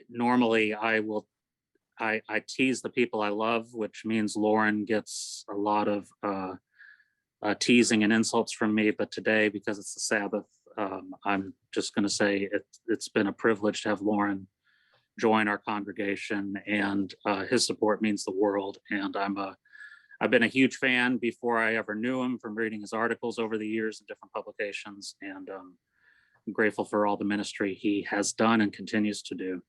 normally I tease the people I love, which means Lauren gets a lot of teasing and insults from me. But today, because it's the Sabbath, I'm just going to say it's been a privilege to have Lauren join our congregation, and his support means the world. And I've been a huge fan before I ever knew him, from reading his articles over the years in different publications, and I'm grateful for all the ministry he has done and continues to do.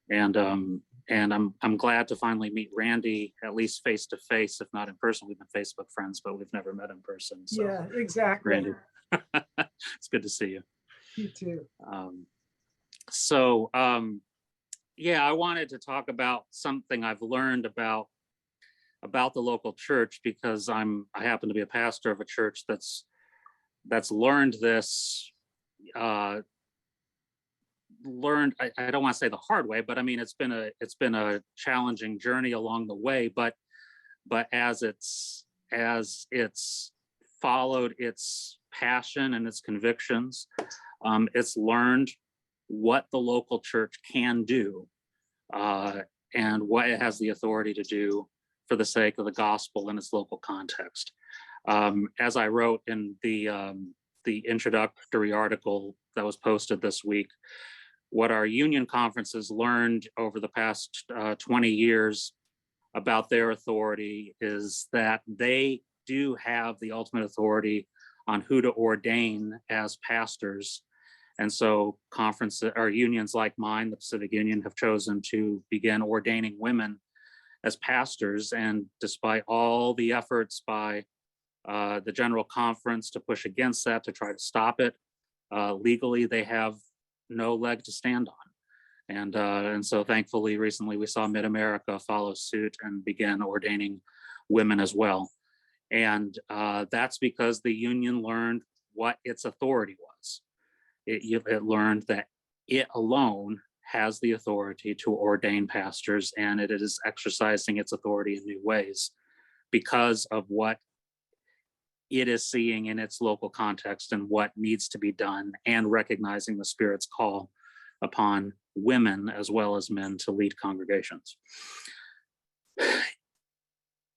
And I'm glad to finally meet Randy, at least face to face, if not in person. We've been Facebook friends, but we've never met in person. So, yeah, exactly. Randy, it's good to see you. You too. Yeah, I wanted to talk about something I've learned about the local church, because I happen to be a pastor of a church that's learned this. I don't want to say the hard way, but I mean it's been a challenging journey along the way. But as it's followed its passion and its convictions, it's learned what the local church can do, and what it has the authority to do for the sake of the gospel in its local context. As I wrote in the introductory article that was posted this week, what our union conferences learned over the past 20 years about their authority is that they do have the ultimate authority on who to ordain as pastors. And so conferences or unions like mine, the Pacific Union, have chosen to begin ordaining women as pastors. And despite all the efforts by the General Conference to push against that, to try to stop it, legally they have no leg to stand on. And so thankfully recently we saw Mid-America follow suit and begin ordaining women as well. And that's because the union learned what its authority was. It learned that it alone has the authority to ordain pastors, and it is exercising its authority in new ways because of what it is seeing in its local context and what needs to be done, and recognizing the Spirit's call upon women as well as men to lead congregations.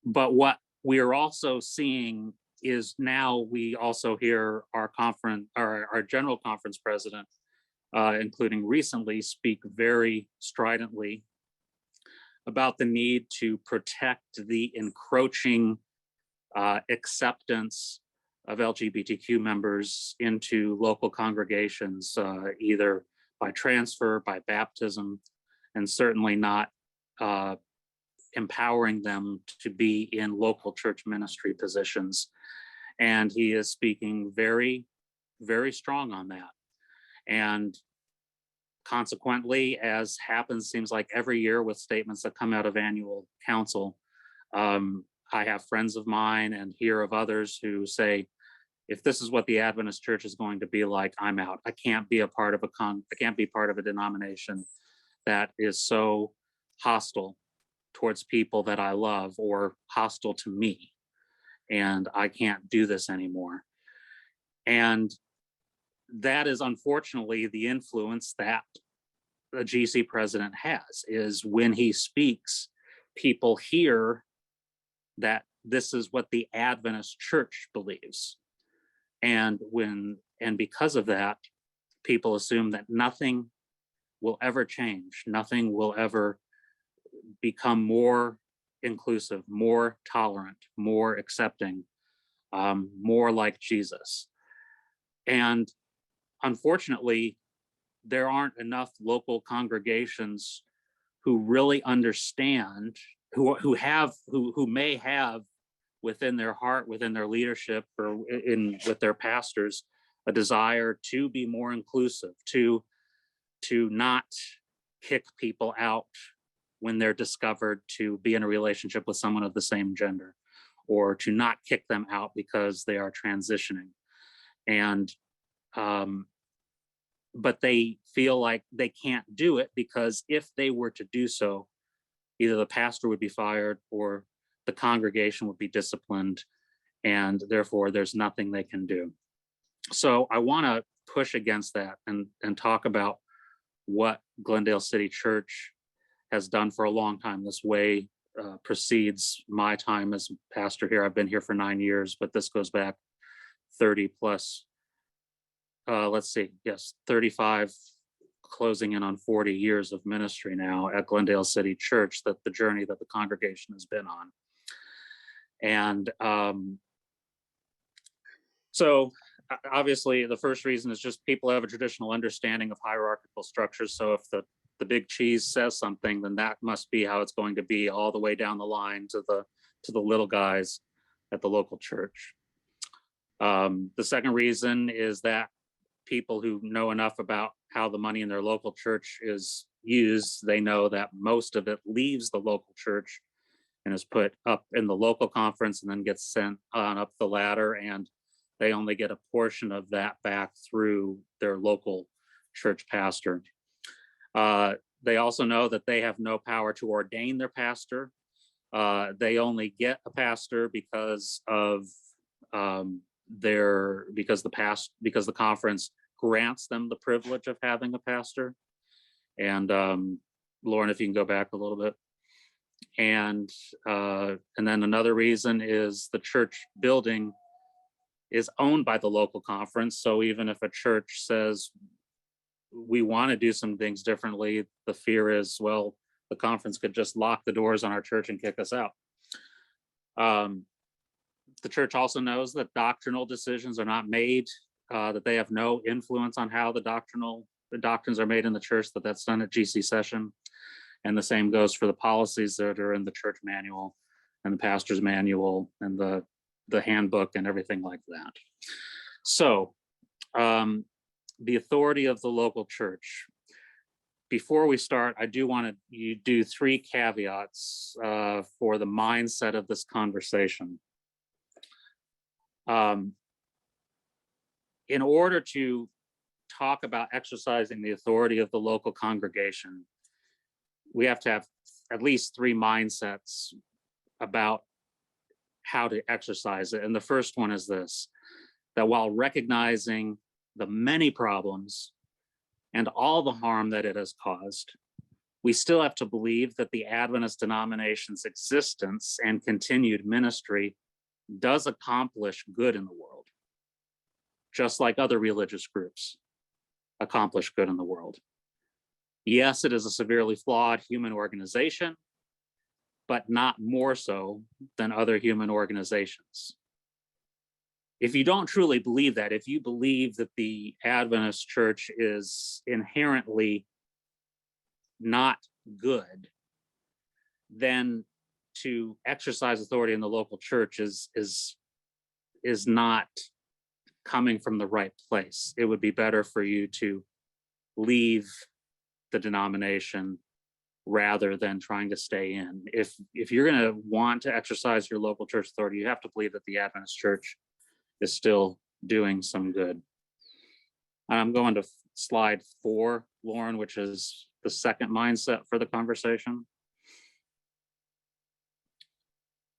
But what we are also seeing is now we also hear our General Conference president, including recently, speak very stridently about the need to protect the encroaching acceptance of LGBTQ members into local congregations, either by transfer, by baptism, and certainly not empowering them to be in local church ministry positions. And he is speaking very, very strong on that. And consequently, as happens, seems like every year with statements that come out of annual council, I have friends of mine and hear of others who say, if this is what the Adventist church is going to be like, I'm out. I can't be a part of I can't be part of a denomination that is so hostile towards people that I love or hostile to me. And I can't do this anymore. And that is unfortunately the influence that the GC president has, is when he speaks, people hear that this is what the Adventist church believes. And because of that, people assume that nothing will ever change, nothing will ever become more inclusive, more tolerant, more accepting, more like Jesus. And unfortunately, there aren't enough local congregations who really understand, who may have within their heart, within their leadership, or with their pastors, a desire to be more inclusive, to not kick people out when they're discovered to be in a relationship with someone of the same gender, or to not kick them out because they are transitioning. And but they feel like they can't do it, because if they were to do so, either the pastor would be fired or the congregation would be disciplined, and therefore there's nothing they can do. So I want to push against that and talk about what Glendale City Church has done for a long time. This way precedes my time as pastor here. I've been here for 9 years, but this goes back 30 plus, let's see, yes, 35, closing in on 40 years of ministry now at Glendale City Church, that the journey that the congregation has been on. And so obviously the first reason is just people have a traditional understanding of hierarchical structures. So if the big cheese says something, then that must be how it's going to be all the way down the line to the little guys at the local church. The second reason is that people who know enough about how the money in their local church is used, they know that most of it leaves the local church and is put up in the local conference and then gets sent on up the ladder, and they only get a portion of that back through their local church pastor. They also know that they have no power to ordain their pastor. They only get a pastor because of because the conference grants them the privilege of having a pastor. And Lauren, if you can go back a little bit. And then another reason is the church building is owned by the local conference. So even if a church says we want to do some things differently, the fear is, well, the conference could just lock the doors on our church and kick us out. The church also knows that doctrinal decisions are not made, that they have no influence on how the doctrines are made in the church, that's done at GC session. And the same goes for the policies that are in the church manual and the pastor's manual and the handbook and everything like that. So the authority of the local church. Before we start, I do want to do 3 caveats for the mindset of this conversation. In order to talk about exercising the authority of the local congregation, we have to have at least 3 mindsets about how to exercise it. And the first one is this, that while recognizing the many problems and all the harm that it has caused, we still have to believe that the Adventist denomination's existence and continued ministry does accomplish good in the world, just like other religious groups accomplish good in the world. Yes, it is a severely flawed human organization, but not more so than other human organizations. If you don't truly believe that, if you believe that the Adventist church is inherently not good, then to exercise authority in the local church is not coming from the right place. It would be better for you to leave the denomination rather than trying to stay in. If you're going to want to exercise your local church authority, you have to believe that the Adventist church is still doing some good. I'm going to slide 4, Lauren, which is the second mindset for the conversation.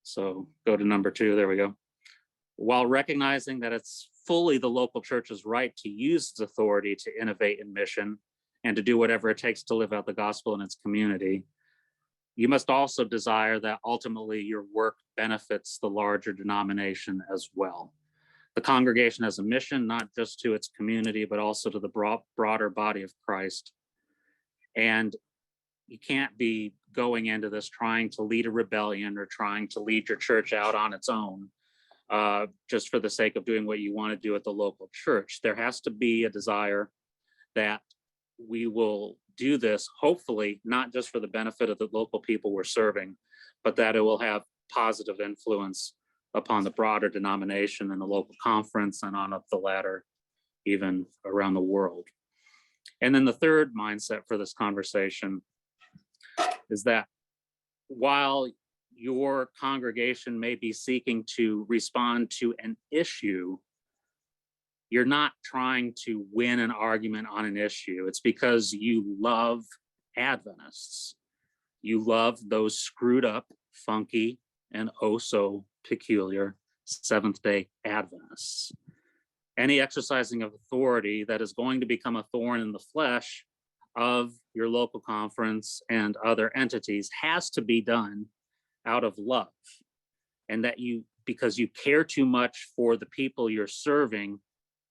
So go to number 2, there we go. While recognizing that it's fully the local church's right to use its authority to innovate in mission and to do whatever it takes to live out the gospel in its community, you must also desire that ultimately your work benefits the larger denomination as well. The congregation has a mission, not just to its community, but also to the broader body of Christ. And you can't be going into this trying to lead a rebellion or trying to lead your church out on its own, just for the sake of doing what you want to do at the local church. There has to be a desire that we will do this, hopefully, not just for the benefit of the local people we're serving, but that it will have positive influence upon the broader denomination and the local conference and on up the ladder, even around the world. And then the third mindset for this conversation is that while your congregation may be seeking to respond to an issue, you're not trying to win an argument on an issue. It's because you love Adventists. You love those screwed up, funky, and oh so peculiar Seventh-day Adventists. Any exercising of authority that is going to become a thorn in the flesh of your local conference and other entities has to be done out of love, and that because you care too much for the people you're serving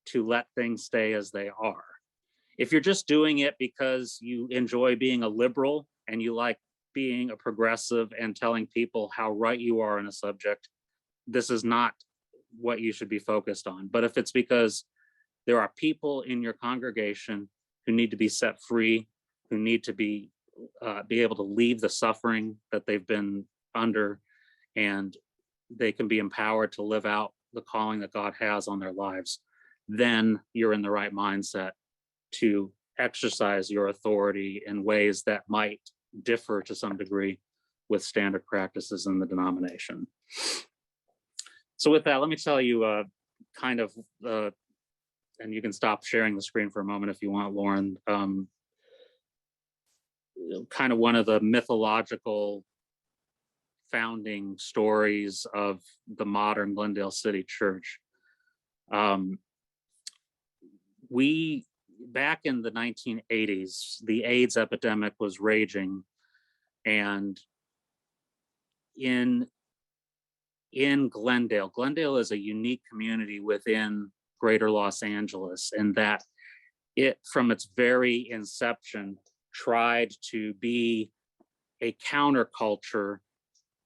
to let things stay as they are. If you're just doing it because you enjoy being a liberal and you like being a progressive and telling people how right you are on a subject, this is not what you should be focused on. But if it's because there are people in your congregation who need to be set free, who need to be able to leave the suffering that they've been under, and they can be empowered to live out the calling that God has on their lives, then you're in the right mindset to exercise your authority in ways that might differ to some degree with standard practices in the denomination. So with that, let me tell you kind of, and you can stop sharing the screen for a moment if you want, Lauren, kind of one of the mythological founding stories of the modern Glendale City Church. We, back in the 1980s, the AIDS epidemic was raging, and in Glendale is a unique community within Greater Los Angeles, in that it, from its very inception, tried to be a counterculture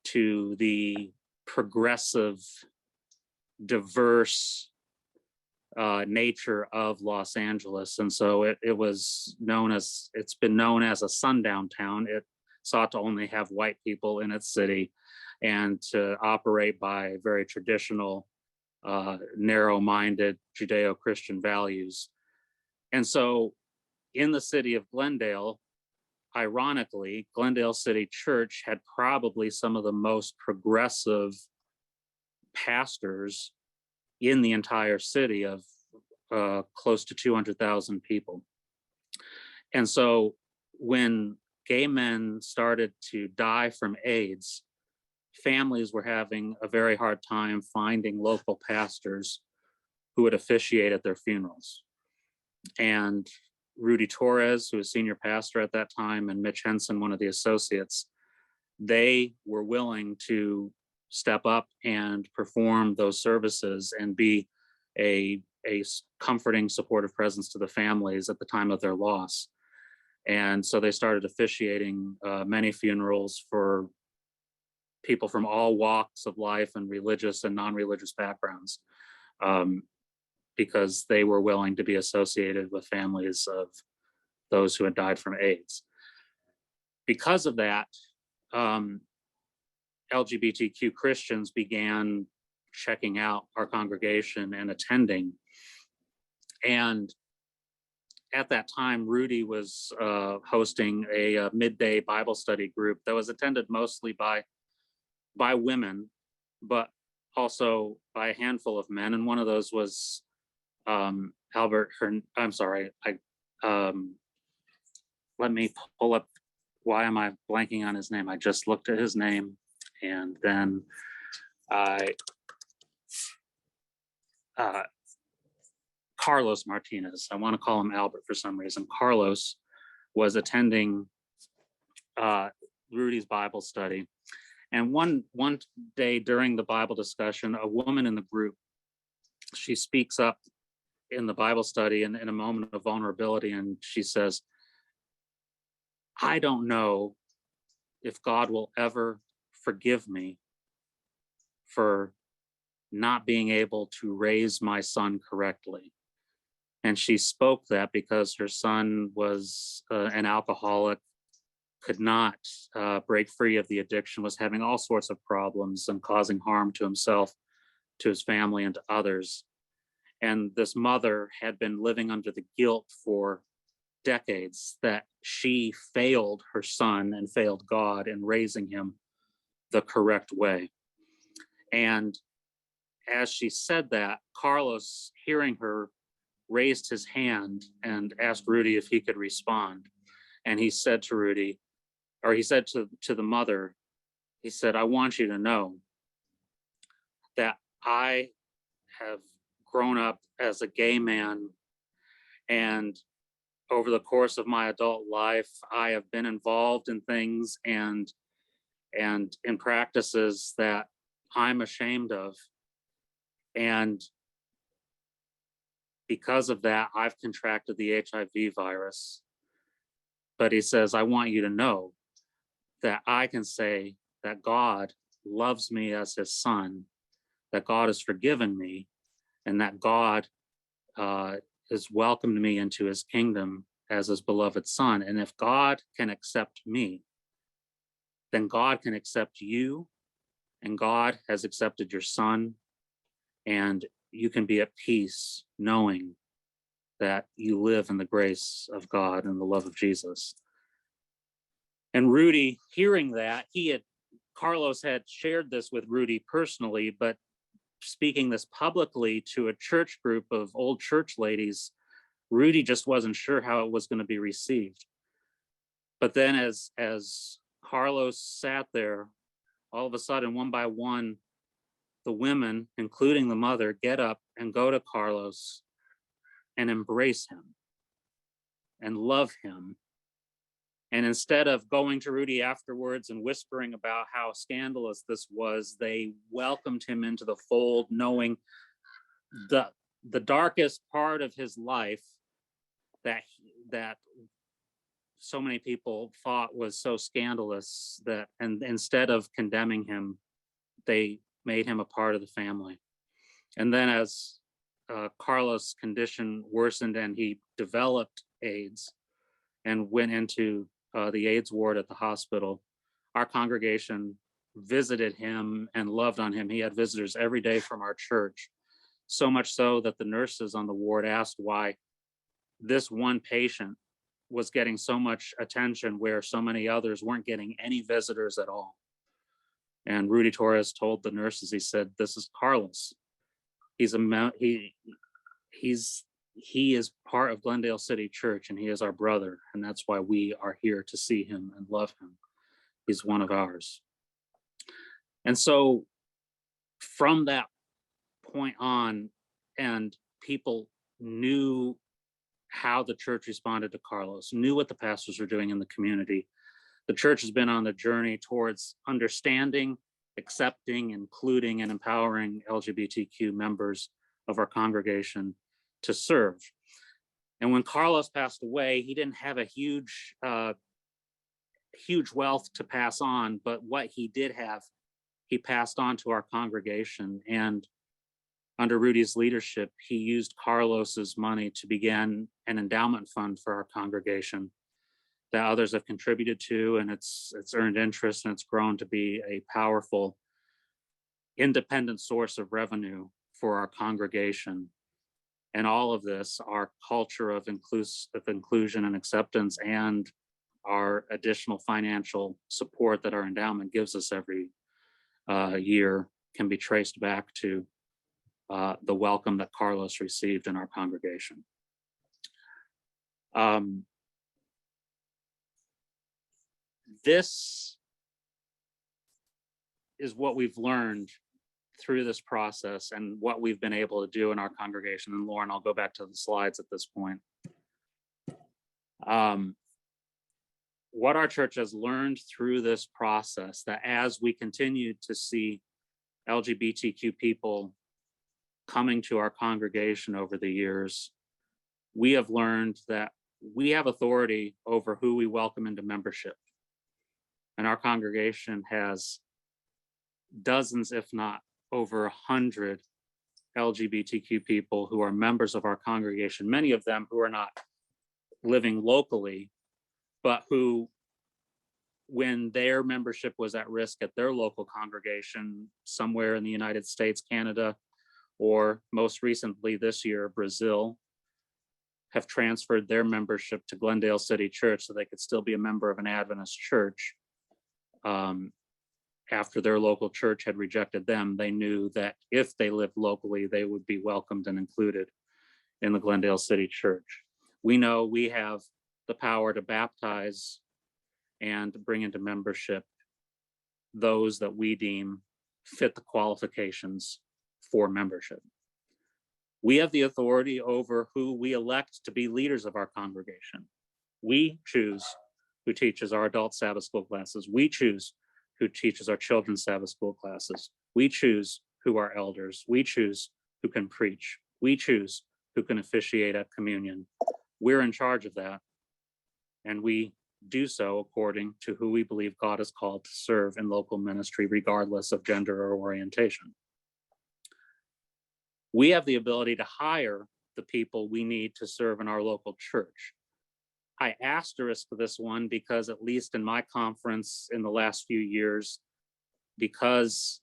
to the progressive, diverse nature of Los Angeles. And so it's been known as a sundown town. It sought to only have white people in its city and to operate by very traditional, narrow-minded Judeo-Christian values. And so in the city of Glendale, ironically, Glendale City Church had probably some of the most progressive pastors in the entire city, of close to 200,000 people. And so when gay men started to die from AIDS, families were having a very hard time finding local pastors who would officiate at their funerals. And Rudy Torres, who was senior pastor at that time, and Mitch Henson, one of the associates, they were willing to step up and perform those services and be a comforting, supportive presence to the families at the time of their loss. And so they started officiating many funerals for people from all walks of life and religious and non-religious backgrounds, because they were willing to be associated with families of those who had died from AIDS. Because of that, LGBTQ Christians began checking out our congregation and attending. And at that time, Rudy was hosting a midday Bible study group that was attended mostly by women, but also by a handful of men. And one of those was Albert. Let me pull up. Why am I blanking on his name? I just looked at his name, and then Carlos Martinez. I want to call him Albert for some reason. Carlos was attending Rudy's Bible study. And one day during the Bible discussion, a woman in the group, she speaks up in the Bible study in a moment of vulnerability, and she says, "I don't know if God will ever forgive me for not being able to raise my son correctly." And she spoke that because her son was an alcoholic, could not break free of the addiction, was having all sorts of problems and causing harm to himself, to his family, and to others. And this mother had been living under the guilt for decades that she failed her son and failed God in raising him the correct way. And as she said that, Carlos, hearing her, raised his hand and asked Rudy if he could respond. And he said to Rudy, or he said to the mother, he said, "I want you to know that I have grown up as a gay man, and over the course of my adult life, I have been involved in things and in practices that I'm ashamed of. And because of that, I've contracted the HIV virus. But he says, I want you to know that I can say that God loves me as his son, that God has forgiven me, and that God has welcomed me into his kingdom as his beloved son. And if God can accept me, then God can accept you, and God has accepted your son, and you can be at peace knowing that you live in the grace of God and the love of Jesus. And Rudy, hearing that, Carlos had shared this with Rudy personally, but speaking this publicly to a church group of old church ladies, Rudy just wasn't sure how it was going to be received. But then as Carlos sat there, all of a sudden, one by one, the women, including the mother, get up and go to Carlos and embrace him and love him. And instead of going to Rudy afterwards and whispering about how scandalous this was, they welcomed him into the fold, knowing the darkest part of his life that so many people thought was so scandalous, that, and instead of condemning him, they made him a part of the family. And then as Carlos' condition worsened and he developed AIDS and went into the AIDS ward at the hospital, our congregation visited him and loved on him. He had visitors every day from our church, so much so that the nurses on the ward asked why this one patient was getting so much attention where so many others weren't getting any visitors at all. And Rudy Torres told the nurses, he said, "This is Carlos. He is part of Glendale City Church, and he is our brother, and that's why we are here to see him and love him. He's one of ours." And so from that point on, and people knew how the church responded to Carlos, knew what the pastors were doing in the community. The church has been on the journey towards understanding, accepting, including, and empowering LGBTQ members of our congregation to serve. And when Carlos passed away, he didn't have a huge wealth to pass on, but what he did have, he passed on to our congregation. And under Rudy's leadership, he used Carlos's money to begin an endowment fund for our congregation that others have contributed to, and it's earned interest, and it's grown to be a powerful, independent source of revenue for our congregation. And all of this, our culture of inclusion and acceptance, and our additional financial support that our endowment gives us every year, can be traced back to the welcome that Carlos received in our congregation. This is what we've learned through this process and what we've been able to do in our congregation. And Lauren, I'll go back to the slides at this point. What our church has learned through this process, that as we continue to see LGBTQ people coming to our congregation over the years, we have learned that we have authority over who we welcome into membership. And our congregation has dozens, if not over 100 LGBTQ people who are members of our congregation, many of them who are not living locally, but who, when their membership was at risk at their local congregation somewhere in the United States, Canada, or most recently this year, Brazil, have transferred their membership to Glendale City Church so they could still be a member of an Adventist church. After their local church had rejected them, they knew that if they lived locally, they would be welcomed and included in the Glendale City Church. We know we have the power to baptize and bring into membership those that we deem fit the qualifications for membership. We have the authority over who we elect to be leaders of our congregation. We choose who teaches our adult Sabbath school classes. We choose who teaches our children's Sabbath school classes. We choose who are elders. We choose who can preach. We choose who can officiate at communion. We're in charge of that, and we do so according to who we believe God is called to serve in local ministry, regardless of gender or orientation. We have the ability to hire the people we need to serve in our local church. I asterisk this one because, at least in my conference in the last few years, because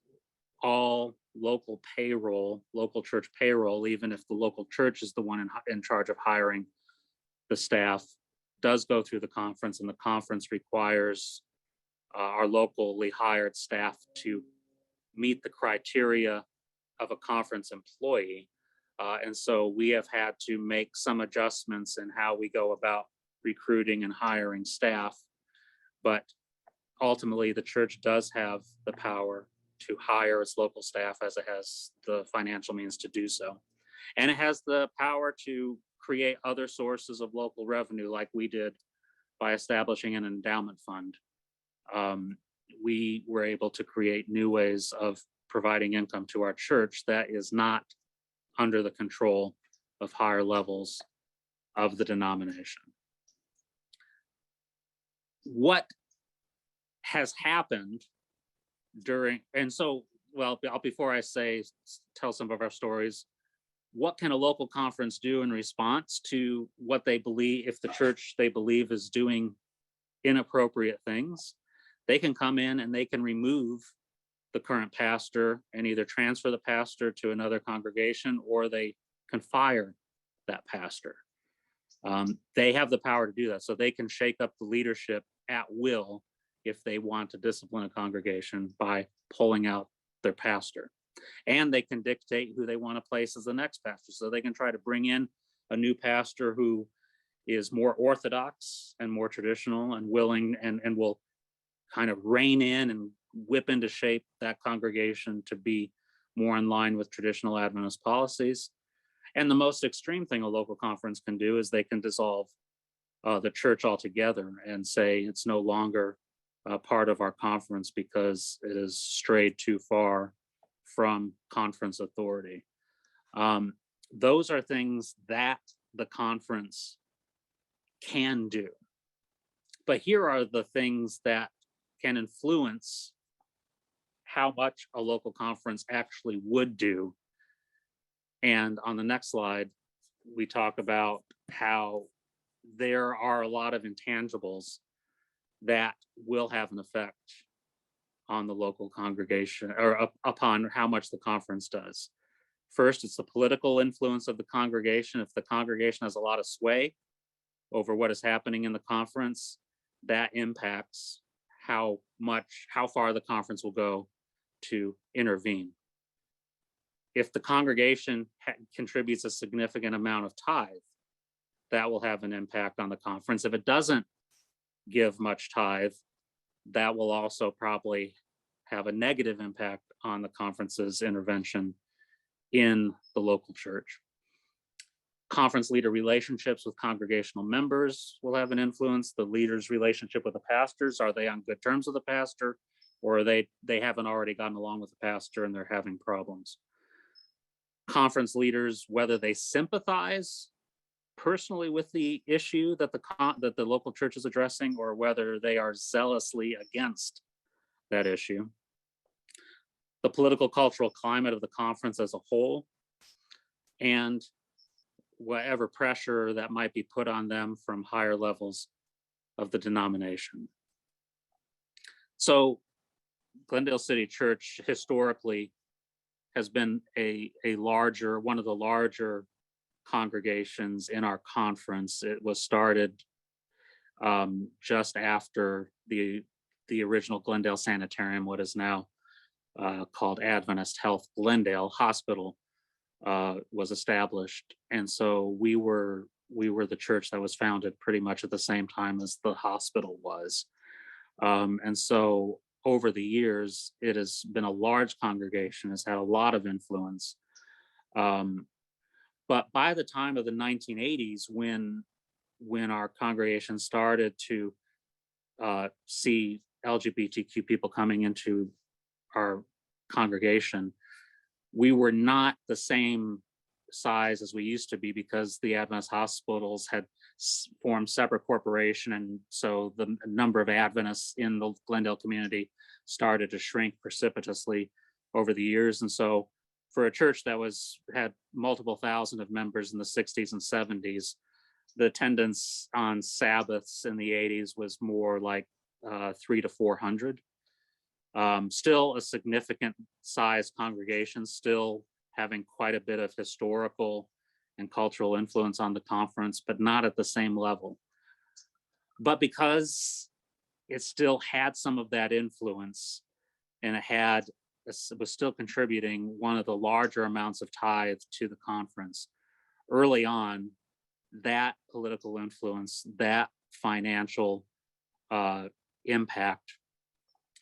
all local church payroll, even if the local church is the one in charge of hiring the staff, does go through the conference, and the conference requires our locally hired staff to meet the criteria of a conference employee. And so we have had to make some adjustments in how we go about recruiting and hiring staff. But ultimately, the church does have the power to hire its local staff, as it has the financial means to do so. And it has the power to create other sources of local revenue, like we did by establishing an endowment fund. We were able to create new ways of providing income to our church that is not under the control of higher levels of the denomination. What has happened before I tell some of our stories, what can a local conference do in response to what they believe, if the church they believe is doing inappropriate things? They can come in and they can remove the current pastor and either transfer the pastor to another congregation, or they can fire that pastor. They have the power to do that. So they can shake up the leadership at will if they want to discipline a congregation by pulling out their pastor. And they can dictate who they want to place as the next pastor. So they can try to bring in a new pastor who is more orthodox and more traditional and willing and will kind of rein in and whip into shape that congregation to be more in line with traditional Adventist policies. And the most extreme thing a local conference can do is they can dissolve the church altogether and say it's no longer part of our conference because it has strayed too far from conference authority. Those are things that the conference can do. But here are the things that can influence how much a local conference actually would do. And on the next slide, we talk about how there are a lot of intangibles that will have an effect on the local congregation, or upon how much the conference does. First, it's the political influence of the congregation. If the congregation has a lot of sway over what is happening in the conference, that impacts how far the conference will go to intervene. If the congregation contributes a significant amount of tithe, that will have an impact on the conference. If it doesn't give much tithe, that will also probably have a negative impact on the conference's intervention in the local church. Conference leader relationships with congregational members will have an influence. The leader's relationship with the pastors, are they on good terms with the pastor, or are they haven't already gotten along with the pastor and they're having problems? Conference leaders, whether they sympathize personally with the issue that the local church is addressing, or whether they are zealously against that issue. The political cultural climate of the conference as a whole, and whatever pressure that might be put on them from higher levels of the denomination. So Glendale City Church historically has been one of the larger congregations in our conference. It was started just after the original Glendale Sanitarium, what is now called Adventist Health Glendale Hospital, was established. And so we were the church that was founded pretty much at the same time as the hospital was. And so over the years, it has been a large congregation, has had a lot of influence. But by the time of the 1980s, when our congregation started to see LGBTQ people coming into our congregation, we were not the same size as we used to be, because the Adventist hospitals had formed separate corporation, and so the number of Adventists in the Glendale community started to shrink precipitously over the years. And so for a church that had multiple thousand of members in the 60s and 70s, the attendance on Sabbaths in the 80s was more like 300 to 400. Still a significant size congregation, still having quite a bit of historical and cultural influence on the conference, but not at the same level. But because it still had some of that influence, and it was still contributing one of the larger amounts of tithe to the conference early on, that political influence, that financial impact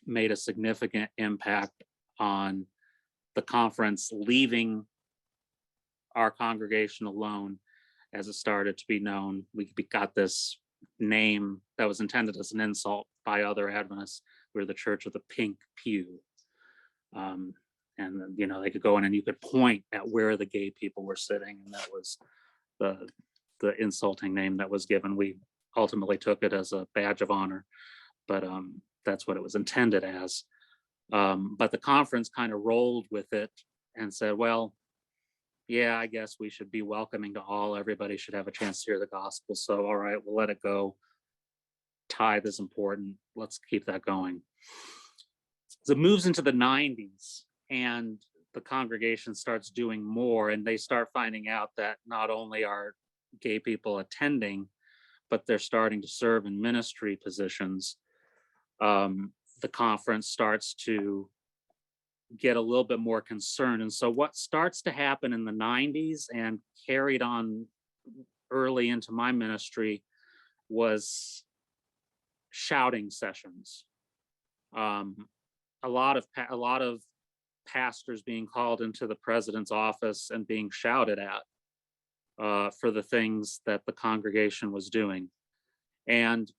made a significant impact on the conference, leaving our congregation alone as it started to be known. We got this name that was intended as an insult by other Adventists. We're the church of the pink pew. And you know, they could go in and you could point at where the gay people were sitting, and that was the insulting name that was given. We ultimately took it as a badge of honor, but that's what it was intended as. But the conference kind of rolled with it and said, well, yeah, I guess we should be welcoming to all. Everybody should have a chance to hear the gospel. So, all right, we'll let it go. Tithe is important. Let's keep that going. So it moves into the 90s, and the congregation starts doing more, and they start finding out that not only are gay people attending, but they're starting to serve in ministry positions. The conference starts to get a little bit more concerned. And so what starts to happen in the 90s and carried on early into my ministry was shouting sessions. A lot of pastors being called into the president's office and being shouted at for the things that the congregation was doing. And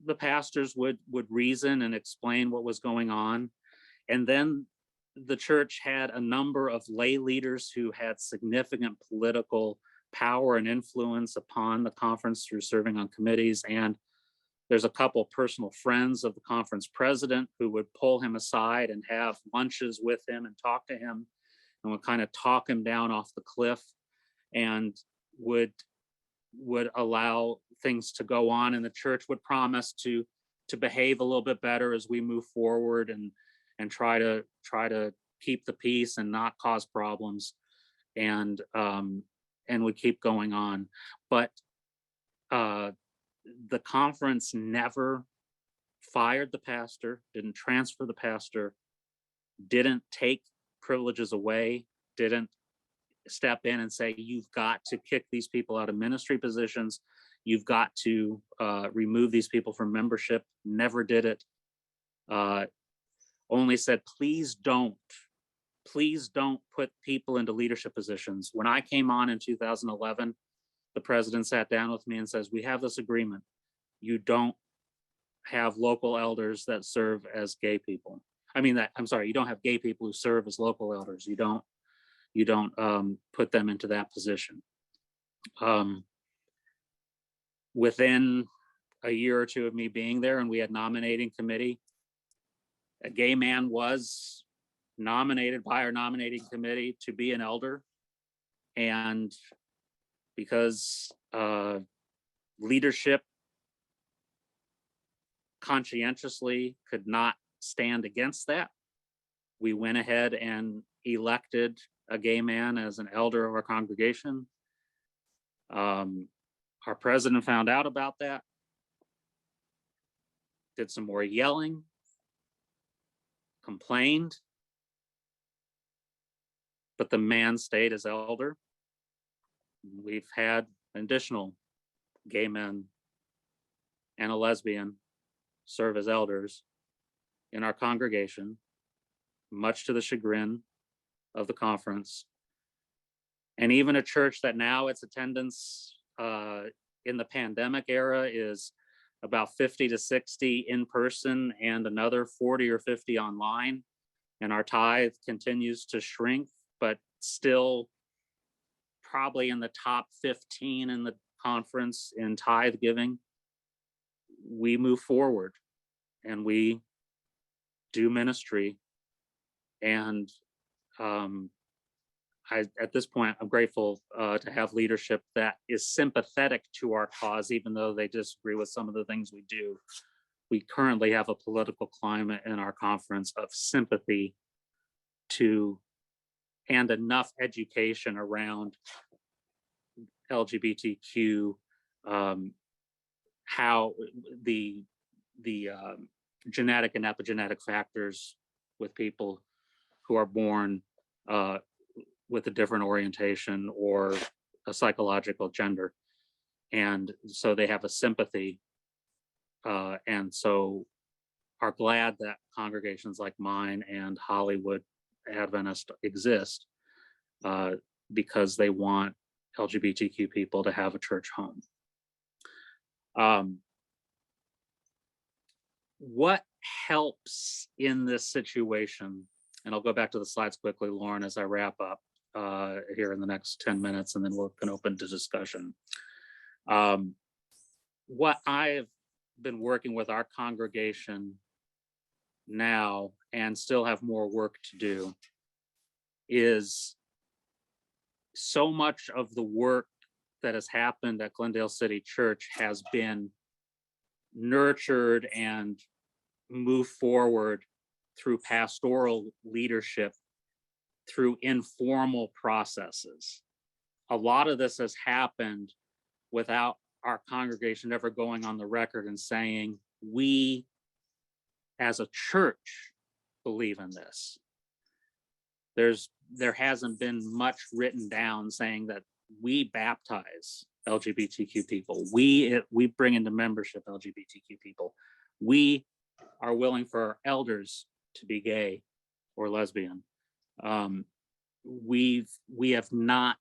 the pastors would reason and explain what was going on. And then the church had a number of lay leaders who had significant political power and influence upon the conference through serving on committees. And there's a couple personal friends of the conference president who would pull him aside and have lunches with him and talk to him, and would kind of talk him down off the cliff, and would allow things to go on, and the church would promise to behave a little bit better as we move forward, and try to keep the peace and not cause problems, and would keep going on. But the conference never fired the pastor, didn't transfer the pastor, didn't take privileges away, didn't step in and say, you've got to kick these people out of ministry positions, you've got to remove these people from membership. Never did it. Only said, please don't put people into leadership positions. When I came on in 2011, the president sat down with me and says, we have this agreement. You don't have local elders that serve as gay people. You don't have gay people who serve as local elders. You don't put them into that position. Within a year or two of me being there, and we had nominating committee, a gay man was nominated by our nominating committee to be an elder. And because leadership conscientiously could not stand against that, we went ahead and elected a gay man as an elder of our congregation. Our president found out about that, did some more yelling, complained, but the man stayed as elder. We've had additional gay men and a lesbian serve as elders in our congregation, much to the chagrin of the conference. And even a church that now its attendance in the pandemic era is about 50 to 60 in person and another 40 or 50 online. And our tithe continues to shrink, but still probably in the top 15 in the conference in tithe giving. We move forward and we do ministry. And at this point, I'm grateful to have leadership that is sympathetic to our cause, even though they disagree with some of the things we do. We currently have a political climate in our conference of sympathy to and enough education around LGBTQ, how the genetic and epigenetic factors with people who are born with a different orientation or a psychological gender. And so they have a sympathy. And so are glad that congregations like mine and Hollywood Adventist exist because they want LGBTQ people to have a church home. What helps in this situation, and I'll go back to the slides quickly, Lauren, as I wrap up here in the next 10 minutes, and then we can open to discussion. What I've been working with our congregation now and still have more work to do is so much of the work that has happened at Glendale City Church has been nurtured and moved forward through pastoral leadership, through informal processes. A lot of this has happened without our congregation ever going on the record and saying, we as a church believe in this. There hasn't been much written down saying that we baptize LGBTQ people. We bring into membership LGBTQ people. We are willing for our elders to be gay or lesbian. We have not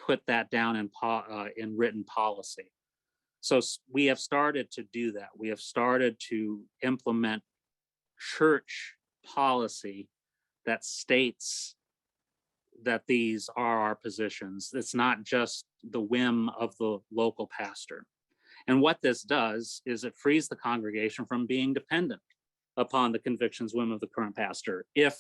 put that down in written policy. So we have started to do that. We have started to implement church policy that states that these are our positions. It's not just the whim of the local pastor. And what this does is it frees the congregation from being dependent upon the convictions, whim of the current pastor. If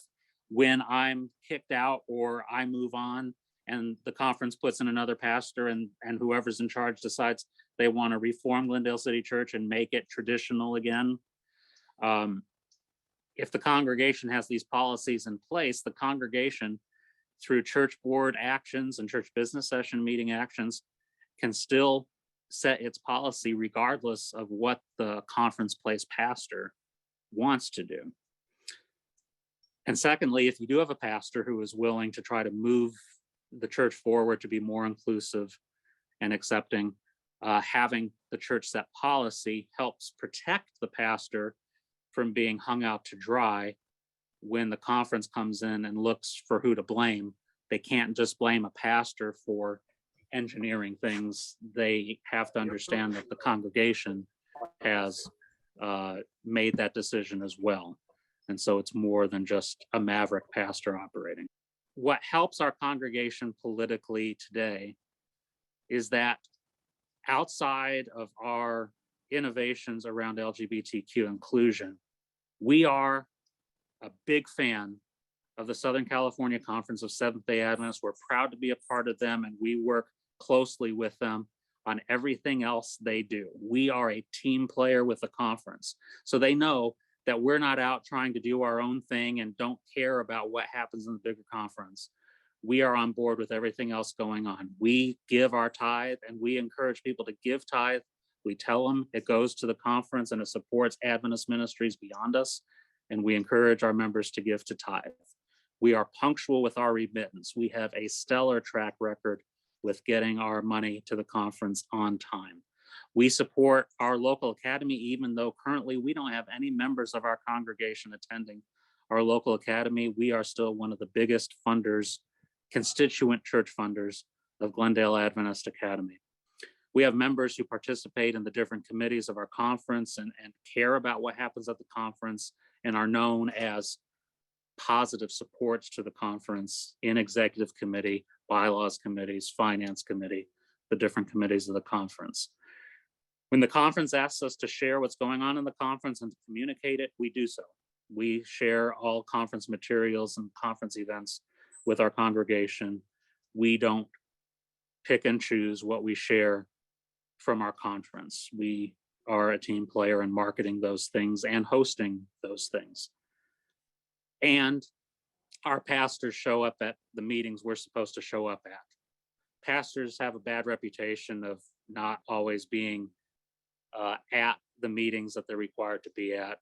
when I'm kicked out or I move on and the conference puts in another pastor and whoever's in charge decides they want to reform Glendale City Church and make it traditional again, if the congregation has these policies in place, the congregation, through church board actions and church business session meeting actions, can still set its policy regardless of what the conference place pastor wants to do. And secondly, if you do have a pastor who is willing to try to move the church forward to be more inclusive and accepting, having the church set policy helps protect the pastor from being hung out to dry when the conference comes in and looks for who to blame. They can't just blame a pastor for engineering things. They have to understand that the congregation has made that decision as well. And so it's more than just a maverick pastor operating. What helps our congregation politically today is that outside of our innovations around LGBTQ inclusion, we are a big fan of the Southern California Conference of Seventh-day Adventists. We're proud to be a part of them, and we work closely with them on everything else they do. We are a team player with the conference. So they know that we're not out trying to do our own thing and don't care about what happens in the bigger conference. We are on board with everything else going on. We give our tithe, and we encourage people to give tithe. We tell them it goes to the conference and it supports Adventist ministries beyond us. And we encourage our members to give to tithe. We are punctual with our remittance. We have a stellar track record with getting our money to the conference on time. We support our local academy, even though currently we don't have any members of our congregation attending our local academy. We are still one of the biggest funders constituent church funders of Glendale Adventist Academy. We have members who participate in the different committees of our conference and care about what happens at the conference and are known as positive supports to the conference in executive committee, bylaws committees, finance committee, the different committees of the conference. When the conference asks us to share what's going on in the conference and to communicate it, we do so. We share all conference materials and conference events with our congregation. We don't pick and choose what we share from our conference. We are a team player in marketing those things and hosting those things. And our pastors show up at the meetings we're supposed to show up at. Pastors have a bad reputation of not always being at the meetings that they're required to be at.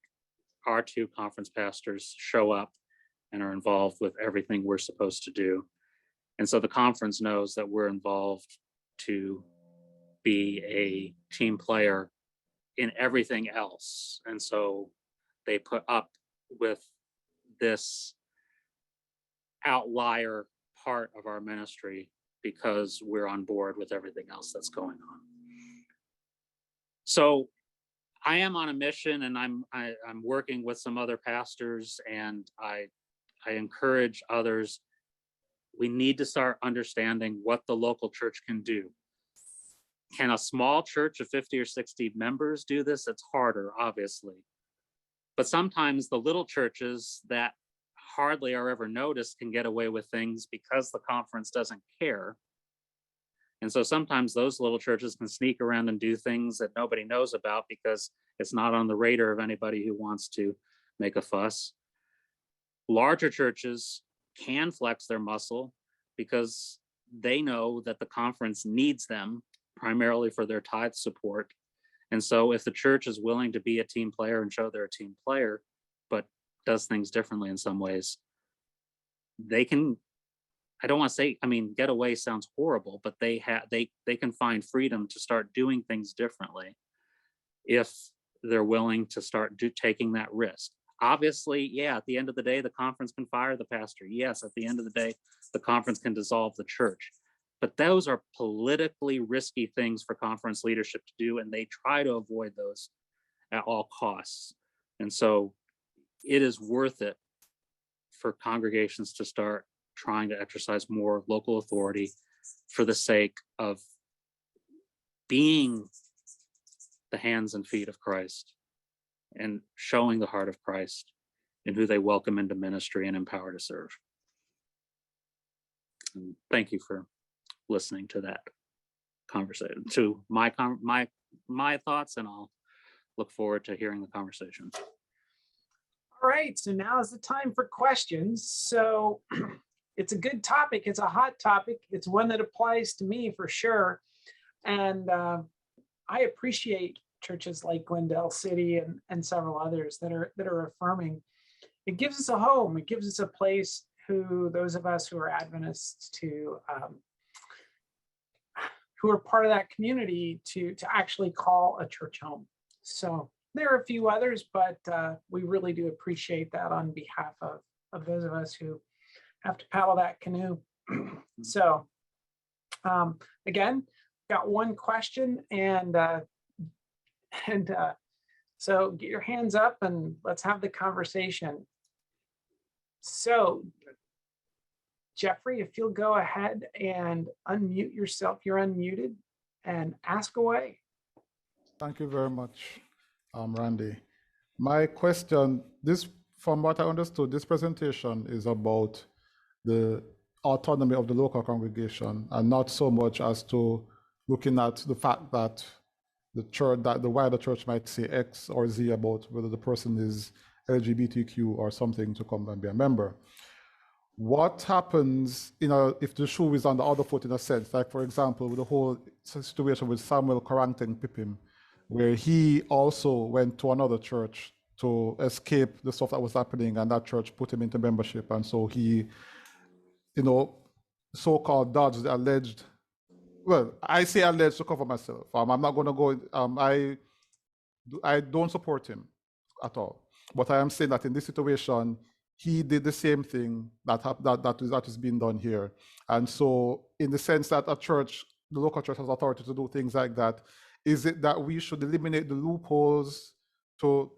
Our two conference pastors show up and are involved with everything we're supposed to do. And so the conference knows that we're involved to be a team player in everything else. And so they put up with this outlier part of our ministry because we're on board with everything else that's going on. So I am on a mission, and I'm working with some other pastors, and I encourage others. We need to start understanding what the local church can do. Can a small church of 50 or 60 members do this? It's harder, obviously. But sometimes the little churches that hardly are ever noticed can get away with things because the conference doesn't care. And so sometimes those little churches can sneak around and do things that nobody knows about because it's not on the radar of anybody who wants to make a fuss. Larger churches can flex their muscle because they know that the conference needs them primarily for their tithe support. And so if the church is willing to be a team player and show they're a team player, but does things differently in some ways, they can, I don't want to say, get away sounds horrible, but they can find freedom to start doing things differently if they're willing to start taking that risk. Obviously, yeah, at the end of the day, the conference can fire the pastor. Yes, at the end of the day, the conference can dissolve the church. But those are politically risky things for conference leadership to do, and they try to avoid those at all costs. And so it is worth it for congregations to start trying to exercise more local authority for the sake of being the hands and feet of Christ and showing the heart of Christ in who they welcome into ministry and empower to serve. And thank you for listening to that conversation, to my thoughts, and I'll look forward to hearing the conversation. All right, so now is the time for questions. So it's a good topic. It's a hot topic. It's one that applies to me for sure. And I appreciate churches like Glendale City and several others that are affirming. It gives us a home. It gives us a place those of us who are Adventists who are part of that community to actually call a church home. So there are a few others, but we really do appreciate that on behalf of those of us who have to paddle that canoe. So again, got one question, and so get your hands up and let's have the conversation. So Jeffrey, if you'll go ahead and unmute yourself, you're unmuted, and ask away. Thank you very much, Randy. My question, from what I understood, this presentation is about the autonomy of the local congregation and not so much as to looking at the fact that the wider church might say X or Z about whether the person is LGBTQ or something to come and be a member. What happens, if the shoe is on the other foot in a sense, like for example, with the whole situation with Samuel correcting Pippin, where he also went to another church to escape the stuff that was happening, and that church put him into membership, and so he, so-called dodged the alleged, well, I say alleged to cover myself. I'm not going to go, I don't support him at all. But I am saying that in this situation, he did the same thing that is being done here. And so, in the sense that a church, the local church has authority to do things like that, is it that we should eliminate the loopholes to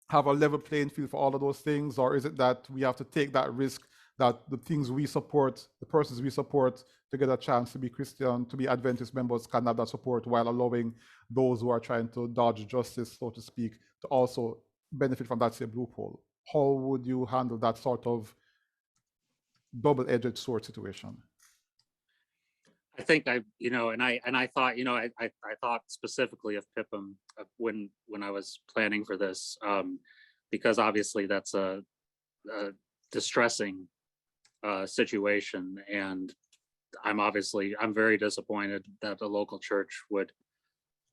have a level playing field for all of those things, or is it that we have to take that risk that the things we support, the persons we support, to get a chance to be Christian, to be Adventist members, can have that support while allowing those who are trying to dodge justice, so to speak, to also benefit from that same loophole? How would you handle that sort of double-edged sword situation? I think I thought, I thought specifically of Pippin when I was planning for this, because obviously that's a distressing situation, and I'm very disappointed that the local church would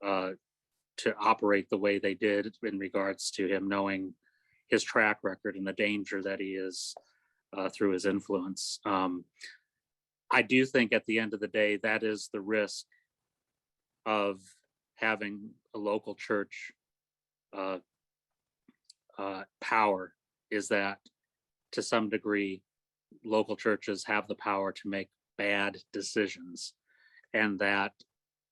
to operate the way they did in regards to him, knowing his track record and the danger that he is through his influence. I do think at the end of the day, that is the risk of having a local church power, is that to some degree, local churches have the power to make bad decisions, and that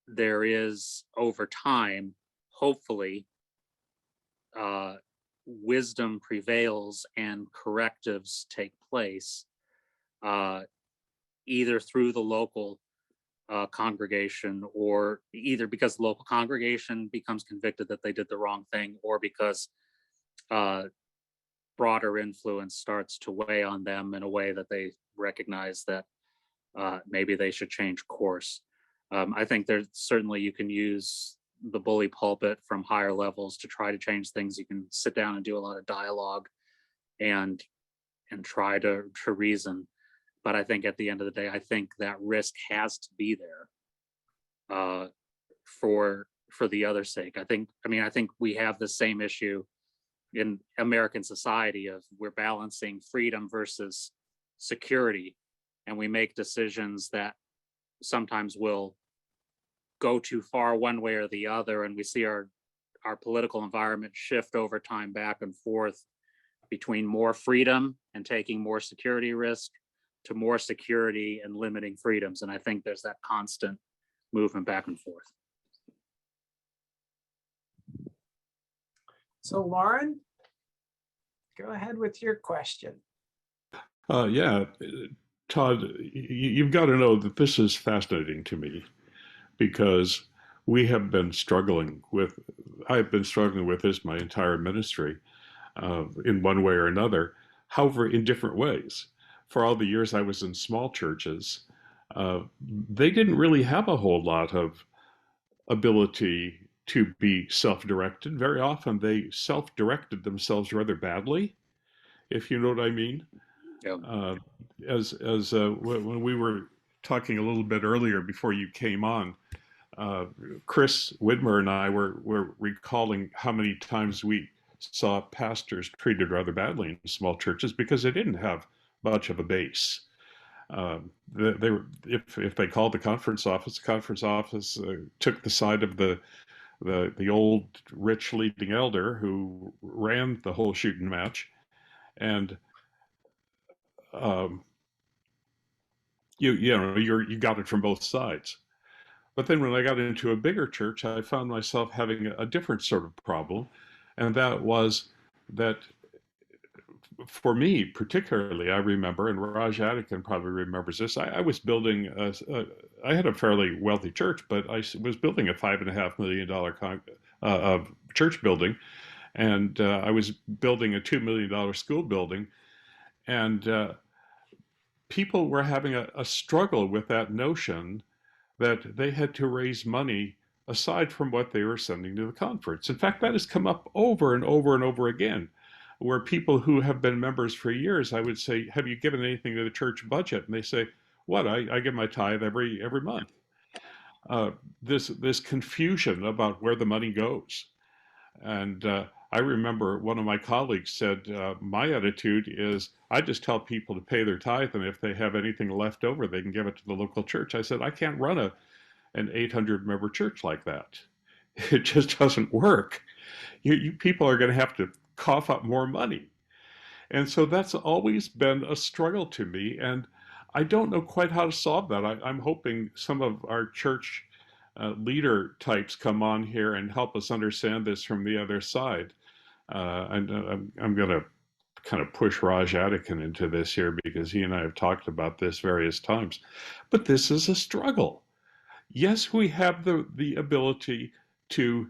there is, over time, hopefully, wisdom prevails and correctives take place, either through the local congregation, or either because the local congregation becomes convicted that they did the wrong thing, or because broader influence starts to weigh on them in a way that they recognize that maybe they should change course. I think there's certainly, you can use the bully pulpit from higher levels to try to change things. You can sit down and do a lot of dialogue and try to reason. But I think at the end of the day, I think that risk has to be there for the other sake. I think we have the same issue in American society of, we're balancing freedom versus security, and we make decisions that sometimes will go too far one way or the other, and we see our political environment shift over time back and forth between more freedom and taking more security risk to more security and limiting freedoms. And I think there's that constant movement back and forth. So Lauren, go ahead with your question. Yeah, Todd, you've got to know that this is fascinating to me, because I've been struggling with this my entire ministry in one way or another, however, in different ways. For all the years I was in small churches, they didn't really have a whole lot of ability to be self-directed. Very often they self-directed themselves rather badly, if you know what I mean. Yeah. When we were talking a little bit earlier before you came on, Chris Widmer and I were recalling how many times we saw pastors treated rather badly in small churches because they didn't have much of a base. If they called the conference office took the side of the old rich leading elder who ran the whole shooting match, and you got it from both sides. But then when I got into a bigger church, I found myself having a different sort of problem, and that was that, for me particularly, I remember, and Raj Adikan probably remembers this, I was building, I had a fairly wealthy church, but I was building a $5.5 million church building, and I was building a $2 million school building, and people were having a struggle with that notion that they had to raise money aside from what they were sending to the conference. In fact, that has come up over and over and over again, where people who have been members for years, I would say, have you given anything to the church budget? And they say, what, I give my tithe every month. This confusion about where the money goes. And I remember one of my colleagues said, my attitude is, I just tell people to pay their tithe, and if they have anything left over, they can give it to the local church. I said, I can't run an 800-member church like that. It just doesn't work. You people are going to have to cough up more money. And so that's always been a struggle to me. And I don't know quite how to solve that. I'm hoping some of our church leader types come on here and help us understand this from the other side. And I'm going to kind of push Raj Adikan into this here because he and I have talked about this various times. But this is a struggle. Yes, we have the ability to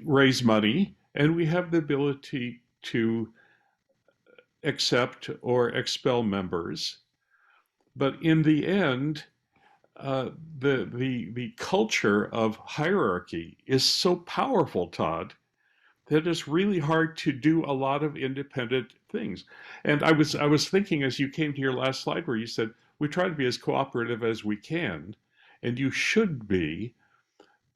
raise money, and we have the ability to accept or expel members. But in the end, the culture of hierarchy is so powerful, Todd, that it's really hard to do a lot of independent things. And I was thinking as you came to your last slide where you said we try to be as cooperative as we can, and you should be,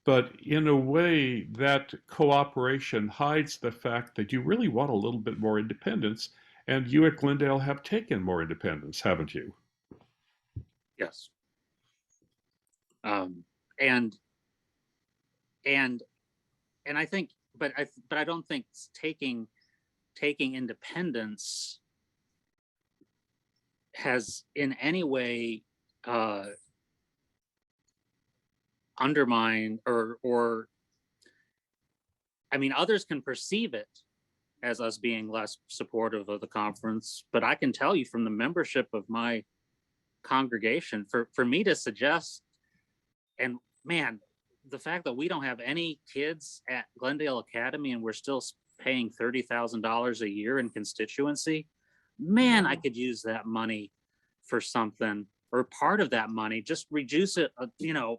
but in a way that cooperation hides the fact that you really want a little bit more independence, and you at Glendale have taken more independence, haven't you? Yes. And I think, but I don't think taking independence has in any way undermined or I mean, others can perceive it as us being less supportive of the conference, but I can tell you from the membership of my congregation, for me to suggest, and man, the fact that we don't have any kids at Glendale Academy and we're still paying $30,000 a year in constituency, man, I could use that money for something, or part of that money, just reduce it,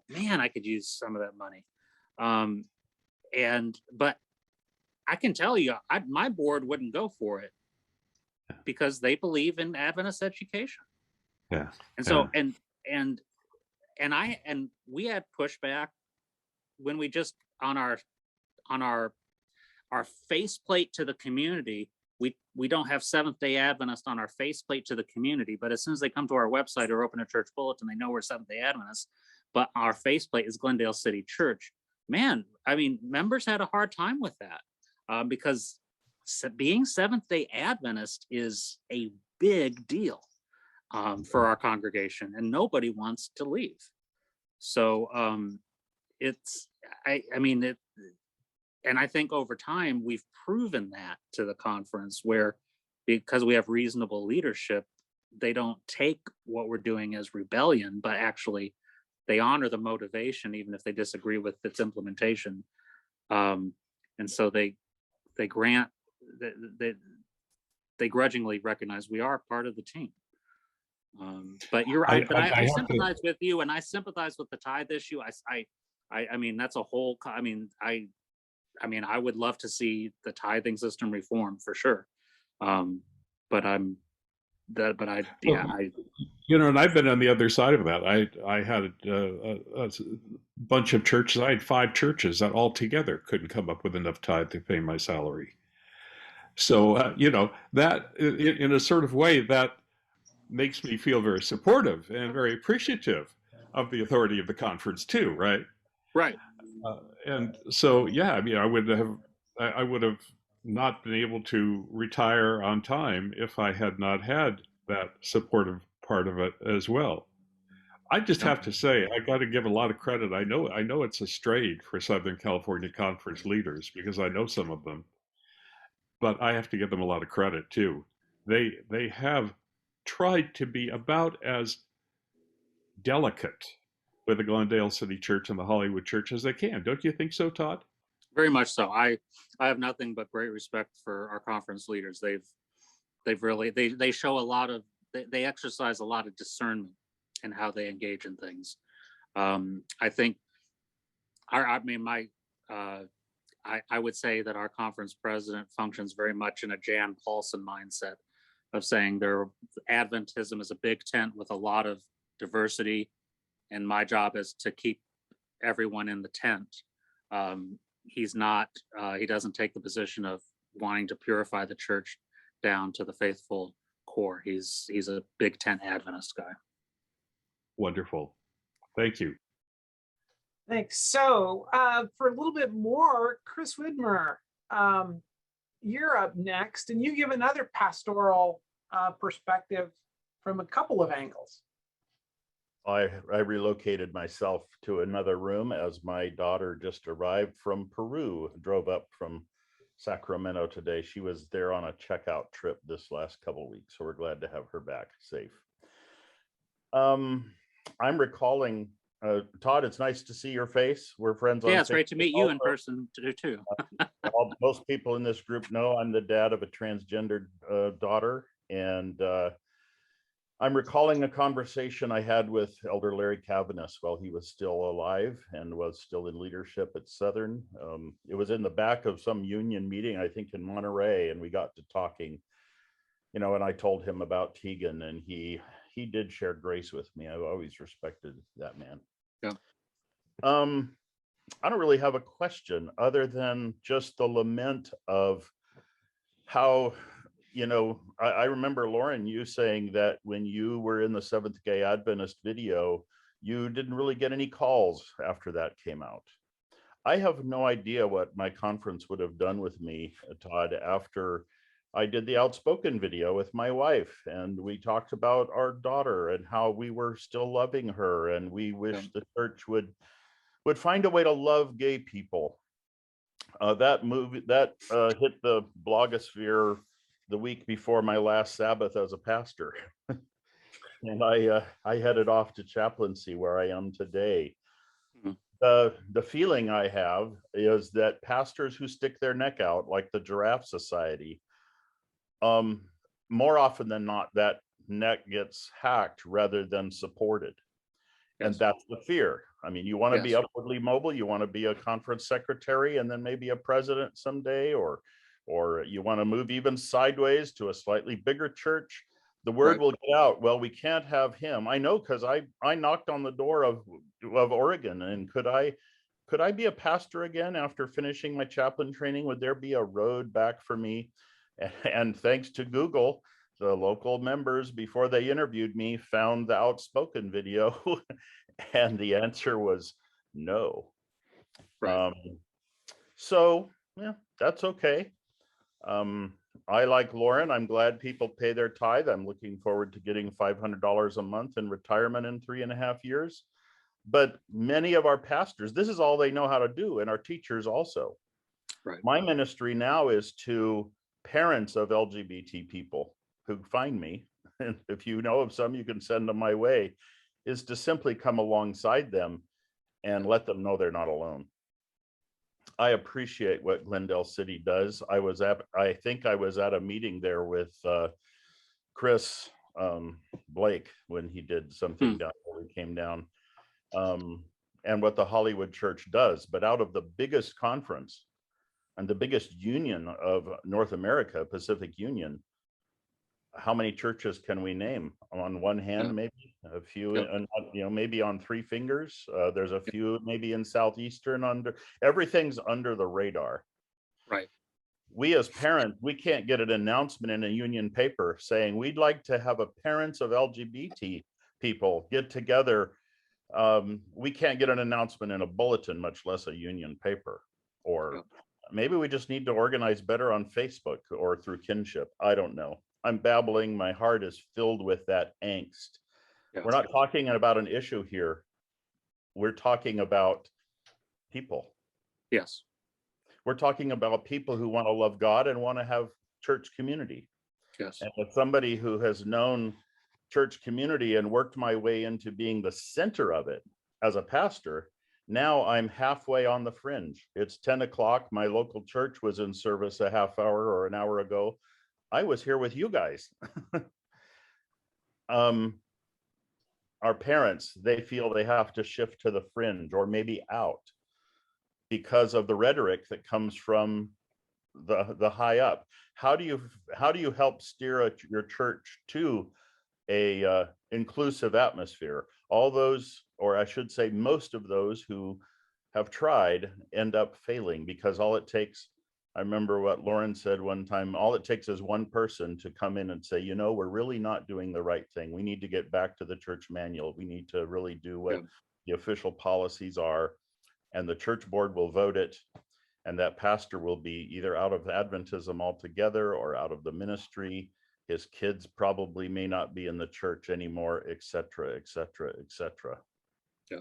man, I could use some of that money. But I can tell you, my board wouldn't go for it because they believe in Adventist education. Yeah. And so, and we had pushback when we just on our faceplate to the community. We don't have Seventh-day Adventist on our faceplate to the community, but as soon as they come to our website or open a church bulletin, they know we're Seventh-day Adventist, but our faceplate is Glendale City Church. Man, I mean, members had a hard time with that because being Seventh-day Adventist is a big deal for our congregation, and nobody wants to leave. So and I think over time we've proven that to the conference, where because we have reasonable leadership, they don't take what we're doing as rebellion, but actually they honor the motivation, even if they disagree with its implementation. And so they grudgingly recognize we are part of the team. But you're right. But I sympathize with you, and I sympathize with the tithe issue. I mean, that's a whole. I mean, I would love to see the tithing system reformed for sure. But and I've been on the other side of that. I had a bunch of churches. I had 5 churches that all together couldn't come up with enough tithe to pay my salary. So that in a sort of way that makes me feel very supportive and very appreciative of the authority of the conference too, right? Right. And so, yeah, I mean, I would have not been able to retire on time if I had not had that supportive part of it as well. I just have to say, I got to give a lot of credit. I know it's a strain for Southern California Conference leaders because I know some of them, but I have to give them a lot of credit too. They have tried to be about as delicate with the Glendale City Church and the Hollywood Church as they can. Don't you think so, Todd? Very much so. I have nothing but great respect for our conference leaders. They've really they show a lot of they exercise a lot of discernment in how they engage in things. I think I would say that our conference president functions very much in a Jan Paulson mindset of saying Adventism is a big tent with a lot of diversity, and my job is to keep everyone in the tent. He doesn't take the position of wanting to purify the church down to the faithful core. He's a big tent Adventist guy. Wonderful. Thank you. Thanks. So for a little bit more, Chris Widmer, you're up next, and you give another pastoral perspective from a couple of angles. I relocated myself to another room as my daughter just arrived from Peru, drove up from Sacramento today. She was there on a checkout trip this last couple of weeks, so we're glad to have her back safe. I'm recalling, Todd, it's nice to see your face. We're friends on Yeah, it's great to Facebook meet you in also. person too. Most people in this group know I'm the dad of a transgendered daughter, and I'm recalling a conversation I had with Elder Larry Cavanis while he was still alive and was still in leadership at Southern. It was in the back of some union meeting, I think in Monterey, and we got to talking, you know, and I told him about Tegan, and he did share grace with me. I've always respected that man. Yeah. I don't really have a question other than just the lament of how, you know, I remember, Lauren, you saying that when you were in the Seventh-day Adventist video, you didn't really get any calls after that came out. I have no idea what my conference would have done with me, Todd, after I did the Outspoken video with my wife, and we talked about our daughter and how we were still loving her, and we wish the church would find a way to love gay people. That movie that hit the blogosphere the week before my last Sabbath as a pastor. And I headed off to chaplaincy where I am today. The feeling I have is that pastors who stick their neck out, like the Giraffe Society, more often than not, that neck gets hacked rather than supported. Yes. And that's the fear. I mean, you want to be Yes. upwardly mobile, you want to be a conference secretary and then maybe a president someday, or you want to move even sideways to a slightly bigger church. The word Right. will get out. Well, we can't have him. I know, because I knocked on the door of Oregon, and could I be a pastor again after finishing my chaplain training? Would there be a road back for me? And thanks to Google, the local members, before they interviewed me, found the Outspoken video, and the answer was no. Right. So yeah, that's okay. I, like Lauren, I'm glad people pay their tithe. I'm looking forward to getting $500 a month in retirement in 3.5 years. But many of our pastors, this is all they know how to do, and our teachers also. Right. My ministry now is to parents of LGBT people who find me, and if you know of some, you can send them my way, is to simply come alongside them and let them know they're not alone. I appreciate what Glendale City does. I think I was at a meeting there with Chris Blake when he did something down where we came down, and what the Hollywood Church does. But out of the biggest conference and the biggest union of North America, Pacific Union, how many churches can we name? On one hand, maybe a few, and maybe on 3 fingers. There's a few maybe in Southeastern. Everything's under the radar. Right. We as parents, we can't get an announcement in a union paper saying we'd like to have a parents of LGBT people get together. We can't get an announcement in a bulletin, much less a union paper. Or maybe we just need to organize better on Facebook or through kinship. I don't know. I'm babbling. My heart is filled with that angst. We're not talking about an issue here. We're talking about people. Yes. We're talking about people who want to love God and want to have church community. Yes. And as somebody who has known church community and worked my way into being the center of it as a pastor, now I'm halfway on the fringe. It's 10 o'clock. My local church was in service a half hour or an hour ago. I was here with you guys. Our parents, they feel they have to shift to the fringe or maybe out because of the rhetoric that comes from the high up. How do you help steer your church to a inclusive atmosphere? All those, or I should say most of those who have tried end up failing, because all it takes, I remember what Lauren said one time, all it takes is one person to come in and say, you know, we're really not doing the right thing. We need to get back to the church manual. We need to really do what the official policies are, and the church board will vote it. and that pastor will be either out of Adventism altogether or out of the ministry. His kids probably may not be in the church anymore, et cetera, et cetera, et cetera. Yeah.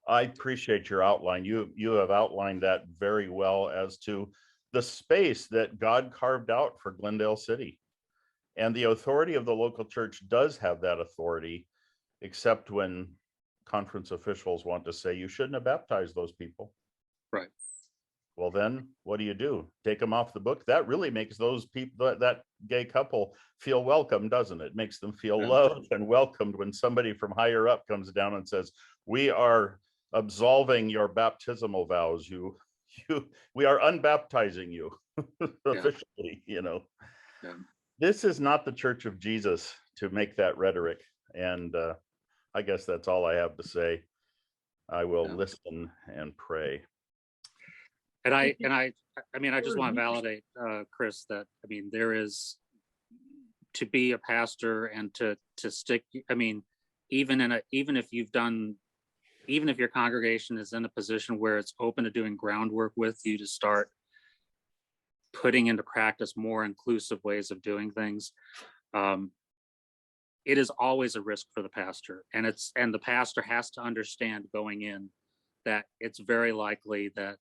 I appreciate your outline. You have outlined that very well as to the space that God carved out for Glendale City. And the authority of the local church does have that authority, except when conference officials want to say you shouldn't have baptized those people. Right. Well, then what do? Take them off the book? That really makes those people, that gay couple, feel welcome, doesn't it? Makes them feel loved and welcomed when somebody from higher up comes down and says, we are absolving your baptismal vows. We are unbaptizing you officially, you know. Yeah. This is not the Church of Jesus to make that rhetoric. And I guess that's all I have to say. I will listen and pray. And I mean, I just want to validate, Chris, that, I mean, there is, to be a pastor and to stick, I mean, even if your congregation is in a position where it's open to doing groundwork with you to start putting into practice more inclusive ways of doing things, it is always a risk for the pastor, and the pastor has to understand going in that it's very likely that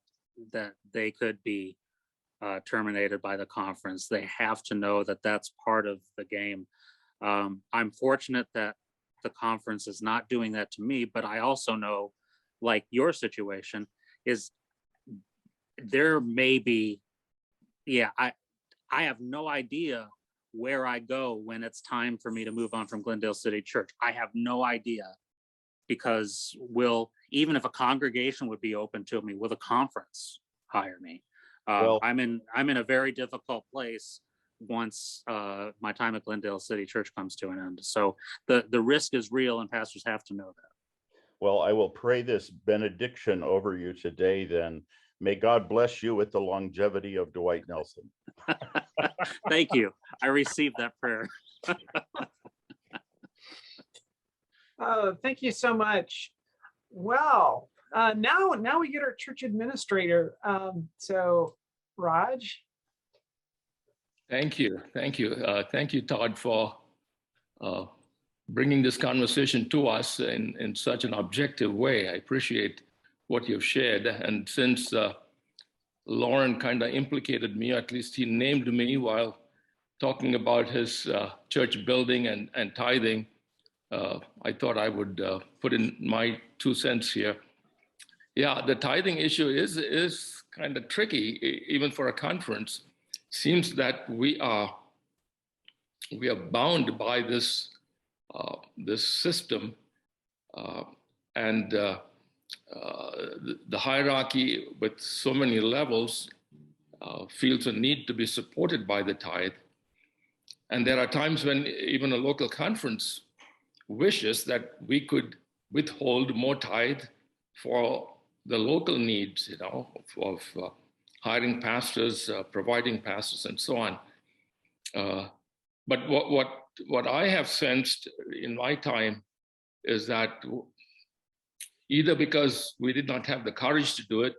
they could be terminated by the conference. They have to know that that's part of the game. I'm fortunate that the conference is not doing that to me, but I also know, like your situation, is there may be, I have no idea where I go when it's time for me to move on from Glendale City Church. I have no idea, because even if a congregation would be open to me, will the conference hire me? Well, I'm in a very difficult place once my time at Glendale City Church comes to an end. So the risk is real, and pastors have to know that. Well, I will pray this benediction over you today then. May God bless you with the longevity of Dwight Nelson. Thank you. I received that prayer. Thank you so much. Well, now we get our church administrator. So, Raj. Thank you. Thank you, Todd, for bringing this conversation to us in such an objective way. I appreciate what you've shared. And since Lauren kind of implicated me, at least he named me while talking about his church building and tithing, I thought I would put in my 2 cents here. Yeah, the tithing issue is kind of tricky, even for a conference. Seems that we are bound by this system, and the hierarchy with so many levels feels a need to be supported by the tithe. And there are times when even a local conference wishes that we could withhold more tithe for the local needs, of hiring pastors, providing pastors, and so on. But what I have sensed in my time is that either because we did not have the courage to do it,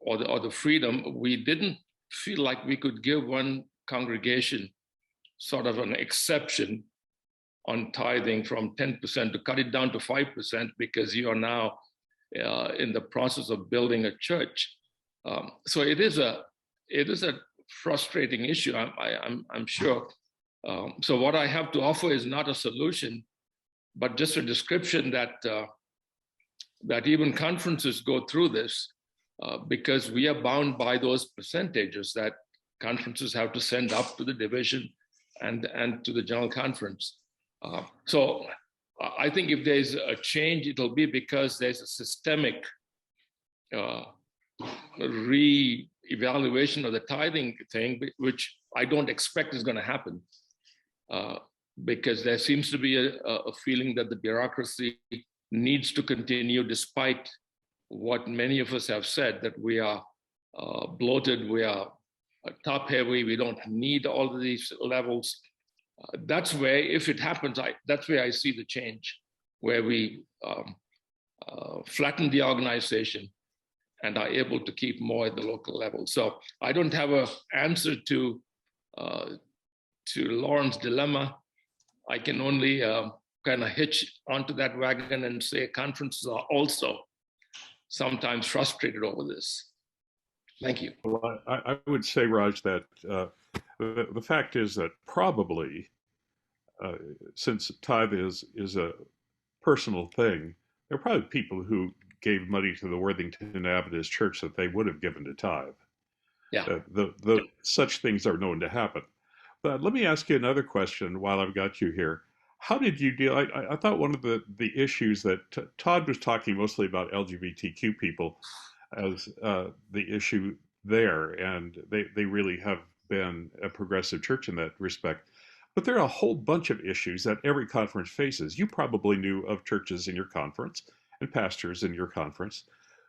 or the freedom, we didn't feel like we could give one congregation sort of an exception on tithing from 10% to cut it down to 5% because you are now in the process of building a church. So it is a frustrating issue, I'm sure. So what I have to offer is not a solution, but just a description that even conferences go through this because we are bound by those percentages that conferences have to send up to the division and to the general conference. So I think if there's a change, it'll be because there's a systemic re-evaluation of the tithing thing, which I don't expect is going to happen, because there seems to be a feeling that the bureaucracy needs to continue, despite what many of us have said, that we are bloated, we are top heavy, we don't need all of these levels. That's where, if it happens, that's where I see the change, where we flatten the organization and are able to keep more at the local level. So I don't have an answer to Lauren's dilemma. I can only kind of hitch onto that wagon and say conferences are also sometimes frustrated over this. Thank you. Well, I would say, Raj, that the fact is that probably, since tithe is a personal thing, there are probably people who gave money to the Worthington Adventist Church that they would have given to tithe. Yeah. Such things are known to happen. But let me ask you another question while I've got you here. How did you deal? I thought one of the issues that Todd was talking mostly about LGBTQ people as the issue there, and they really have been a progressive church in that respect. But there are a whole bunch of issues that every conference faces. You probably knew of churches in your conference and pastors in your conference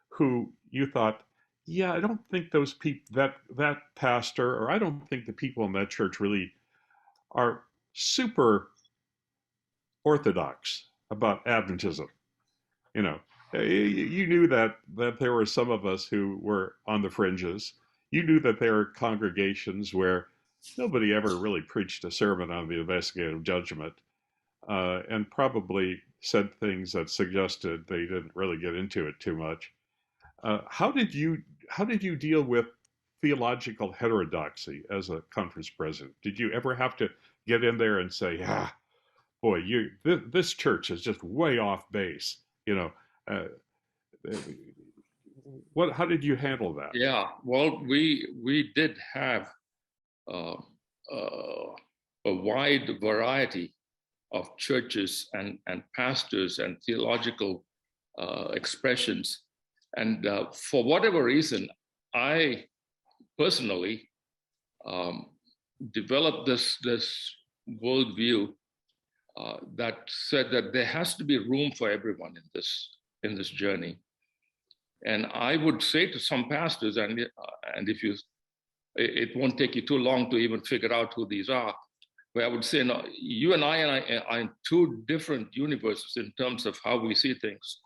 who you thought, yeah, I don't think those people, that pastor, or I don't think the people in that church really are super orthodox about Adventism. You know, you knew that there were some of us who were on the fringes. You knew that there are congregations where nobody ever really preached a sermon on the investigative judgment, and probably said things that suggested they didn't really get into it too much. How did you deal with theological heterodoxy as a conference president? Did you ever have to get in there and say, boy, this church is just way off base? You know, how did you handle that? Yeah, well, we did have a wide variety of churches and pastors and theological expressions. And for whatever reason, I personally developed this worldview that said that there has to be room for everyone in this journey. And I would say to some pastors, and if it won't take you too long to even figure out who these are, where I would say, no, you and I are in two different universes in terms of how we see things.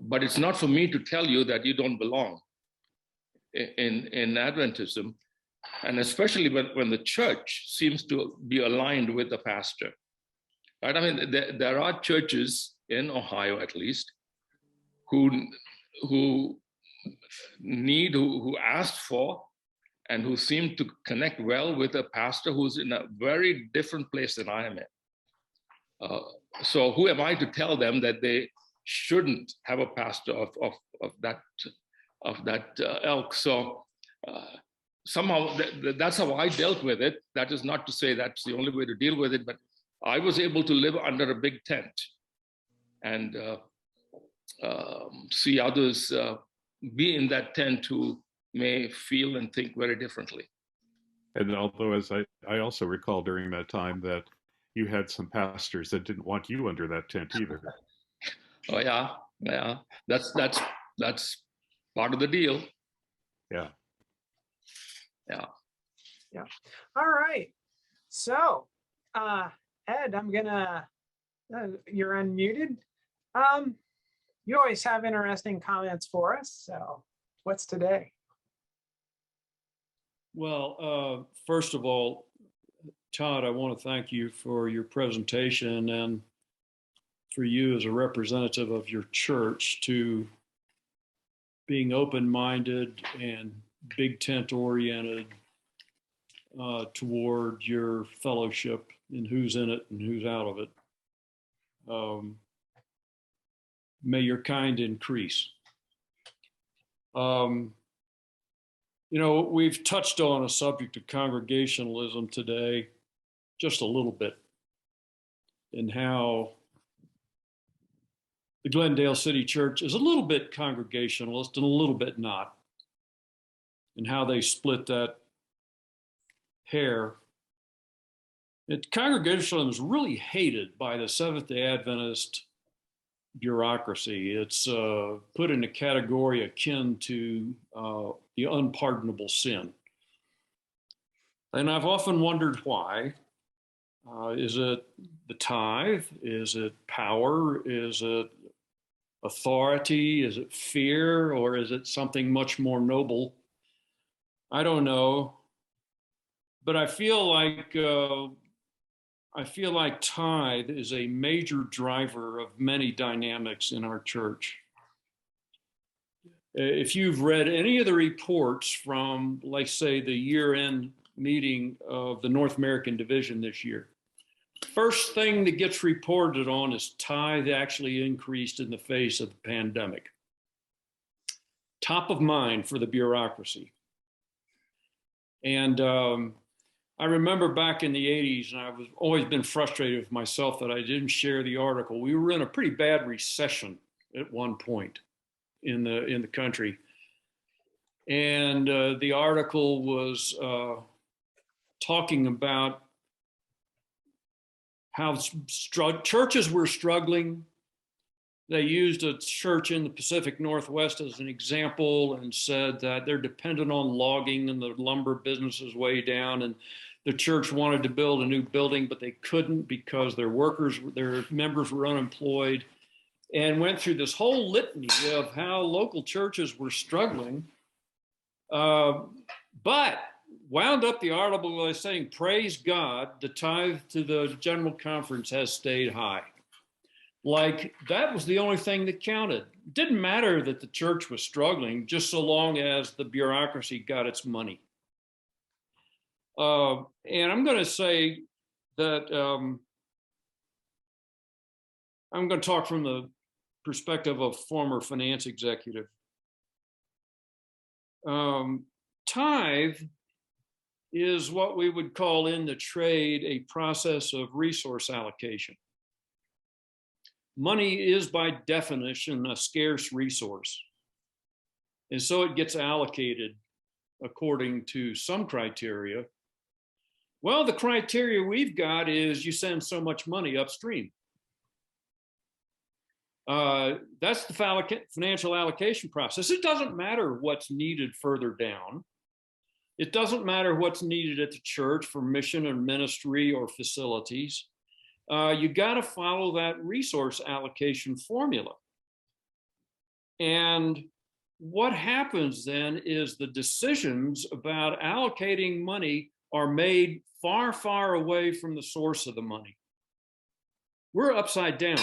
But it's not for me to tell you that you don't belong in Adventism, and especially when the church seems to be aligned with the pastor. Right? I mean, there are churches in Ohio, at least, who asked for and who seem to connect well with a pastor who's in a very different place than I am in. So who am I to tell them that they shouldn't have a pastor of that ilk? So somehow that's how I dealt with it. That is not to say that's the only way to deal with it, but I was able to live under a big tent and see others be in that tent who may feel and think very differently. And although, as I also recall during that time, that you had some pastors that didn't want you under that tent either. Oh yeah. That's part of the deal. Yeah. All right. So, Ed, I'm gonna. You're unmuted. You always have interesting comments for us. So, what's today? Well, first of all, Todd, I want to thank you for your presentation and for you as a representative of your church to being open-minded and big tent oriented toward your fellowship and who's in it and who's out of it. May your kind increase. You know, we've touched on a subject of congregationalism today, just a little bit, and how the Glendale City Church is a little bit congregationalist and a little bit not, and how they split that hair. Congregationalism is really hated by the Seventh-day Adventist bureaucracy. It's put in a category akin to the unpardonable sin. And I've often wondered why. Is it the tithe? Is it power? Is it authority? Is it fear, or is it something much more noble? I don't know, but I feel like tithe is a major driver of many dynamics in our church. If you've read any of the reports from, like, say, the year-end meeting of the North American Division this year, first thing that gets reported on is tithe actually increased in the face of the pandemic. Top of mind for the bureaucracy. And I remember back in the 80s, and I was always been frustrated with myself that I didn't share the article. We were in a pretty bad recession at one point in the country. And the article was talking about how churches were struggling. They used a church in the Pacific Northwest as an example and said that they're dependent on logging and the lumber business is way down, and the church wanted to build a new building, but they couldn't because their members were unemployed, and went through this whole litany of how local churches were struggling. But wound up the article by saying, praise God, the tithe to the General Conference has stayed high. Like, that was the only thing that counted. It didn't matter that the church was struggling, just so long as the bureaucracy got its money. And I'm going to say that I'm going to talk from the perspective of former finance executive. Tithe is what we would call in the trade a process of resource allocation. Money is by definition a scarce resource. And so it gets allocated according to some criteria. Well, the criteria we've got is you send so much money upstream. That's the financial allocation process. It doesn't matter what's needed further down. It doesn't matter what's needed at the church for mission or ministry or facilities. You got to follow that resource allocation formula. And what happens then is the decisions about allocating money are made far, far away from the source of the money. We're upside down.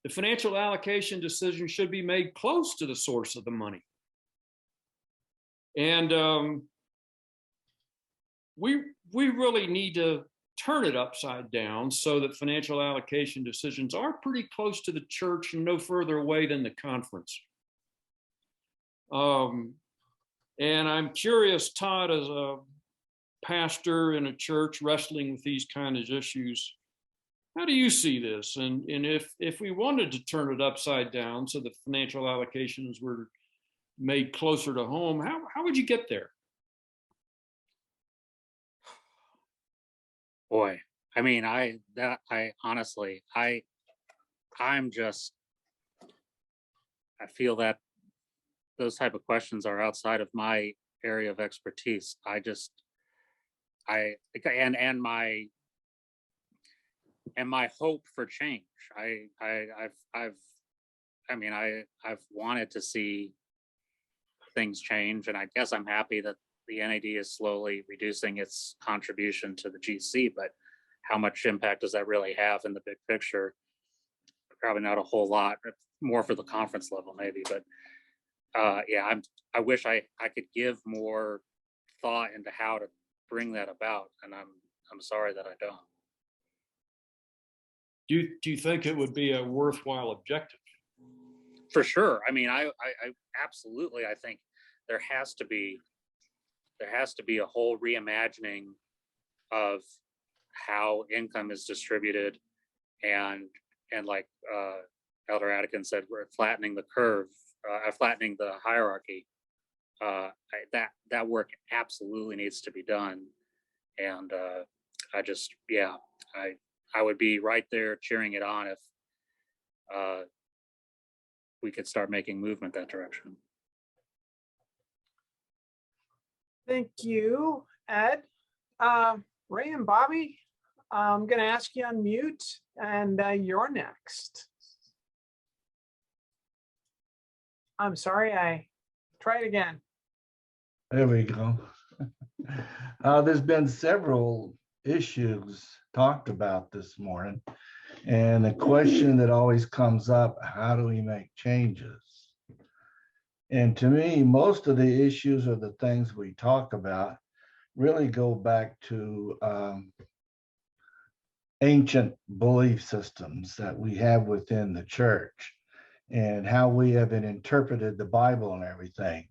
The financial allocation decision should be made close to the source of the money. And we really need to turn it upside down so that financial allocation decisions are pretty close to the church and no further away than the conference. And I'm curious, Todd, as a pastor in a church wrestling with these kinds of issues, how do you see this? And if we wanted to turn it upside down so that financial allocations were made closer to home, how would you get there? Boy, I mean, I honestly, I feel that those type of questions are outside of my area of expertise. And my hope for change. I've wanted to see things change, and I guess I'm happy that the NAD is slowly reducing its contribution to the GC, but how much impact does that really have in the big picture? Probably not a whole lot, more for the conference level maybe, but yeah, I wish I could give more thought into how to bring that about, and I'm sorry that I don't. Do you think it would be a worthwhile objective? For sure. I mean, I absolutely, I think there has to be a whole reimagining of how income is distributed, and like Elder Attikin said, we're flattening the curve, flattening the hierarchy. That work absolutely needs to be done, and I would be right there cheering it on if we could start making movement that direction. Thank you, Ed. Ray and Bobby, I'm going to ask you on mute, and you're next. I'm sorry, I tried again. There we go. There's been several issues talked about this morning. And the question that always comes up, how do we make changes? And to me, most of the issues or the things we talk about really go back to ancient belief systems that we have within the church and how we have interpreted the Bible and everything.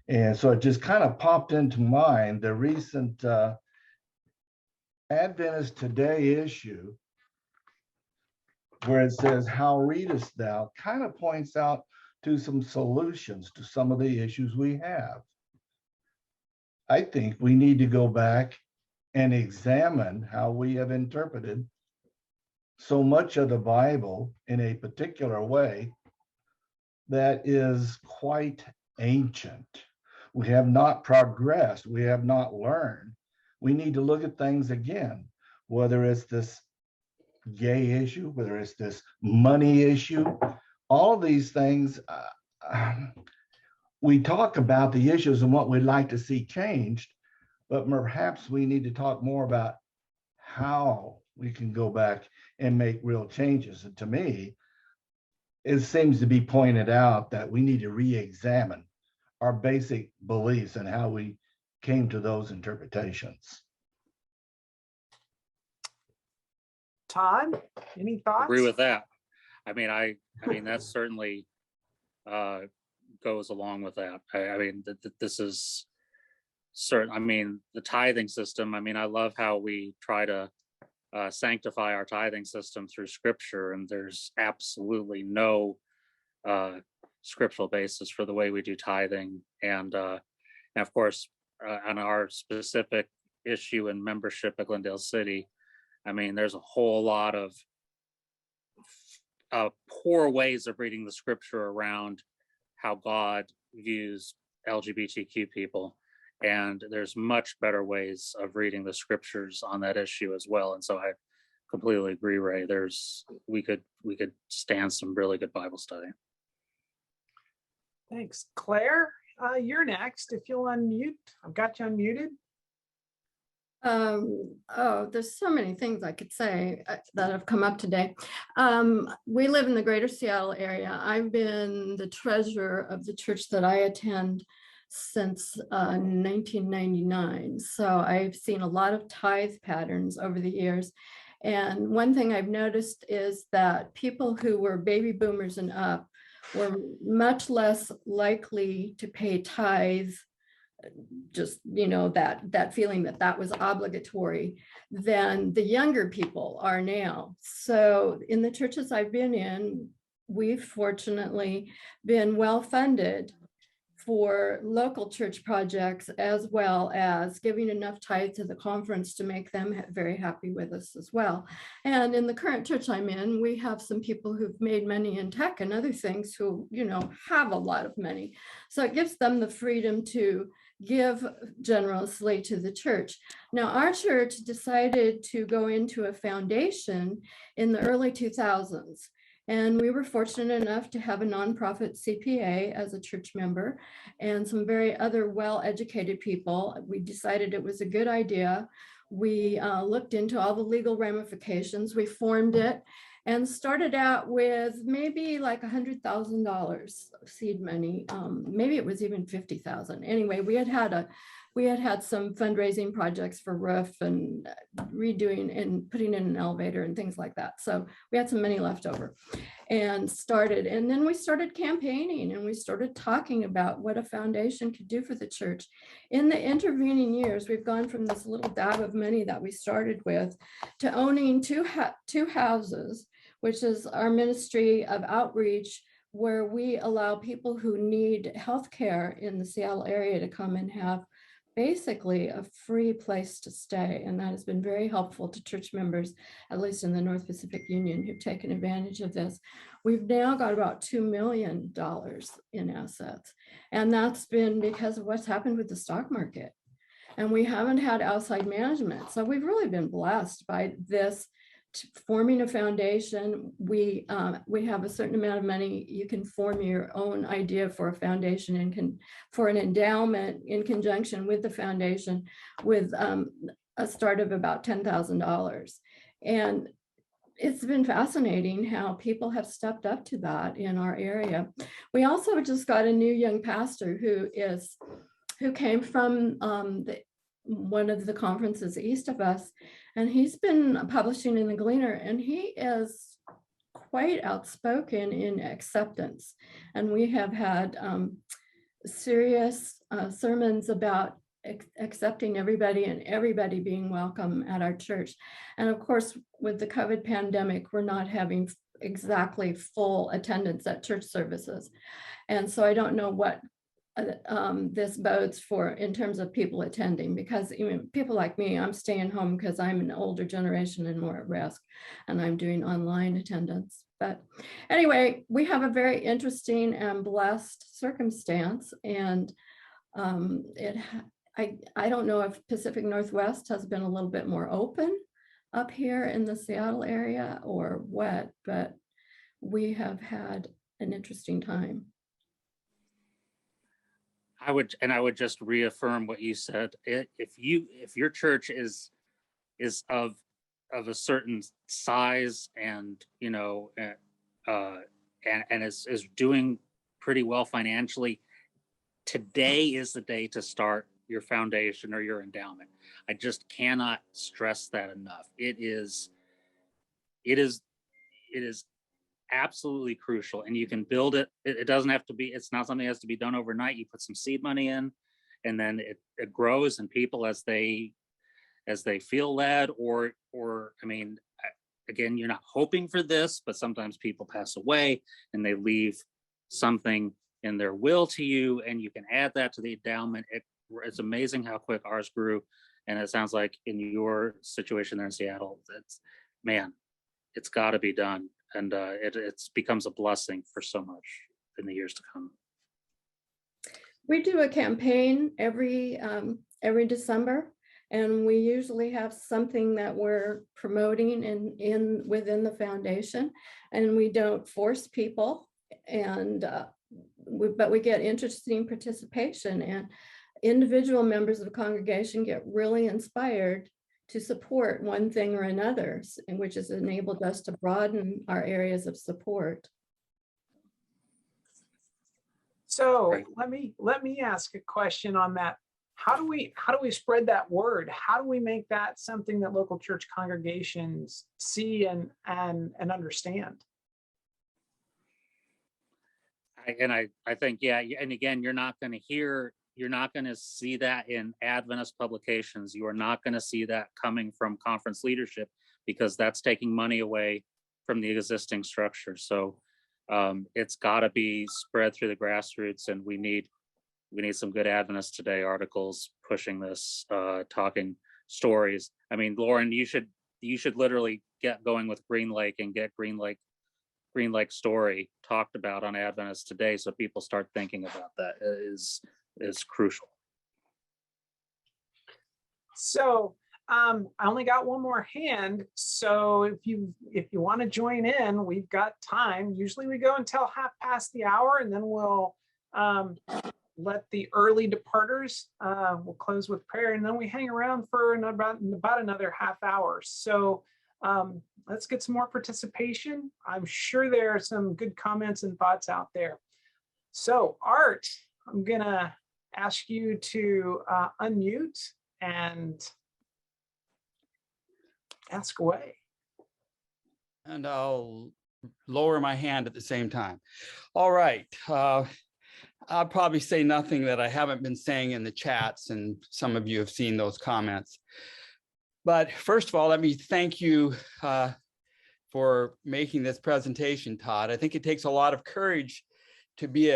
And so it just kind of popped into mind the recent Adventist Today issue where it says, "How readest thou?" kind of points out to some solutions to some of the issues we have. I think we need to go back and examine how we have interpreted so much of the Bible in a particular way that is quite ancient. We have not progressed. We have not learned. We need to look at things again, whether it's this gay issue, whether it's this money issue, all these things. We talk about the issues and what we'd like to see changed, but perhaps we need to talk more about how we can go back and make real changes. And to me, it seems to be pointed out that we need to re-examine our basic beliefs and how we came to those interpretations. Todd, any thoughts? Agree with that. I mean, that certainly goes along with that. I mean, this is certain. I mean, the tithing system. I mean, I love how we try to sanctify our tithing system through Scripture, and there's absolutely no scriptural basis for the way we do tithing. And of course, on our specific issue and membership at Glendale City, I mean, there's a whole lot of poor ways of reading the Scripture around how God views LGBTQ people. And there's much better ways of reading the Scriptures on that issue as well. And so I completely agree, Ray. We could stand some really good Bible study. Thanks. Claire, you're next. If you'll unmute. I've got you unmuted. There's so many things I could say that have come up today. We live in the greater Seattle area. I've been the treasurer of the church that I attend since 1999. So I've seen a lot of tithe patterns over the years. And one thing I've noticed is that people who were baby boomers and up were much less likely to pay tithe, just, you know, that feeling that was obligatory, than the younger people are now. So in the churches I've been in, we've fortunately been well funded for local church projects, as well as giving enough tithe to the conference to make them very happy with us as well. And in the current church I'm in, we have some people who've made money in tech and other things who, you know, have a lot of money. So it gives them the freedom to give generously to the church. Now, our church decided to go into a foundation in the early 2000s. And we were fortunate enough to have a nonprofit CPA as a church member and some very other well-educated people. We decided it was a good idea. We looked into all the legal ramifications. We formed it and started out with maybe like $100,000 seed money. Maybe it was even 50,000. Anyway, we had some fundraising projects for roof and redoing and putting in an elevator and things like that. So we had some money left over and then we started campaigning and we started talking about what a foundation could do for the church. In the intervening years, we've gone from this little dab of money that we started with to owning two houses, which is our ministry of outreach, where we allow people who need health care in the Seattle area to come and have basically a free place to stay. And that has been very helpful to church members, at least in the North Pacific Union, who've taken advantage of this. We've now got about $2 million in assets. And that's been because of what's happened with the stock market. And we haven't had outside management. So we've really been blessed by this forming a foundation. We have a certain amount of money. You can form your own idea for a foundation and for an endowment in conjunction with the foundation with a start of about $10,000. And it's been fascinating how people have stepped up to that in our area. We also just got a new young pastor who came from one of the conferences east of us, and he's been publishing in the Gleaner, and he is quite outspoken in acceptance. And we have had serious sermons about accepting everybody and everybody being welcome at our church. And of course, with the COVID pandemic, we're not having exactly full attendance at church services. And so I don't know what this bodes for in terms of people attending, because even people like me, I'm staying home because I'm an older generation and more at risk, and I'm doing online attendance. But anyway, we have a very interesting and blessed circumstance, and I don't know if Pacific Northwest has been a little bit more open up here in the Seattle area or what, but we have had an interesting time. I would just reaffirm what you said. If your church is of a certain size and and is doing pretty well financially, today is the day to start your foundation or your endowment. I just cannot stress that enough. It is absolutely crucial, and you can build it. It doesn't have to be, it's not something that has to be done overnight. You put some seed money in, and then it grows, and people as they feel led, or I mean, again, you're not hoping for this, but sometimes people pass away and they leave something in their will to you, and you can add that to the endowment. It's amazing how quick ours grew, and it sounds like in your situation there in Seattle, it's got to be done, and it becomes a blessing for so much in the years to come. We do a campaign every December, and we usually have something that we're promoting within the foundation, and we don't force people, and but we get interesting participation, and individual members of the congregation get really inspired to support one thing or another, which has enabled us to broaden our areas of support. So Right. let me ask a question on that. How do we spread that word? How do we make that something that local church congregations see and understand? I think, yeah, and again, you're not going to see that in Adventist publications. You are not going to see that coming from conference leadership, because that's taking money away from the existing structure. So it's got to be spread through the grassroots, and we need some good Adventist Today articles pushing this, talking stories. I mean, Lauren, you should literally get going with Green Lake and get Green Lake story talked about on Adventist Today, so people start thinking about that. Is crucial. So I only got one more hand. So if you want to join in, we've got time. Usually we go until 1:30, and then we'll let the early departers, we'll close with prayer, and then we hang around for about another half hour. So let's get some more participation. I'm sure there are some good comments and thoughts out there. So Art, I'm gonna ask you to unmute and ask away. And I'll lower my hand at the same time. All right. I'll probably say nothing that I haven't been saying in the chats, and some of you have seen those comments. But first of all, let me thank you for making this presentation, Todd. I think it takes a lot of courage to be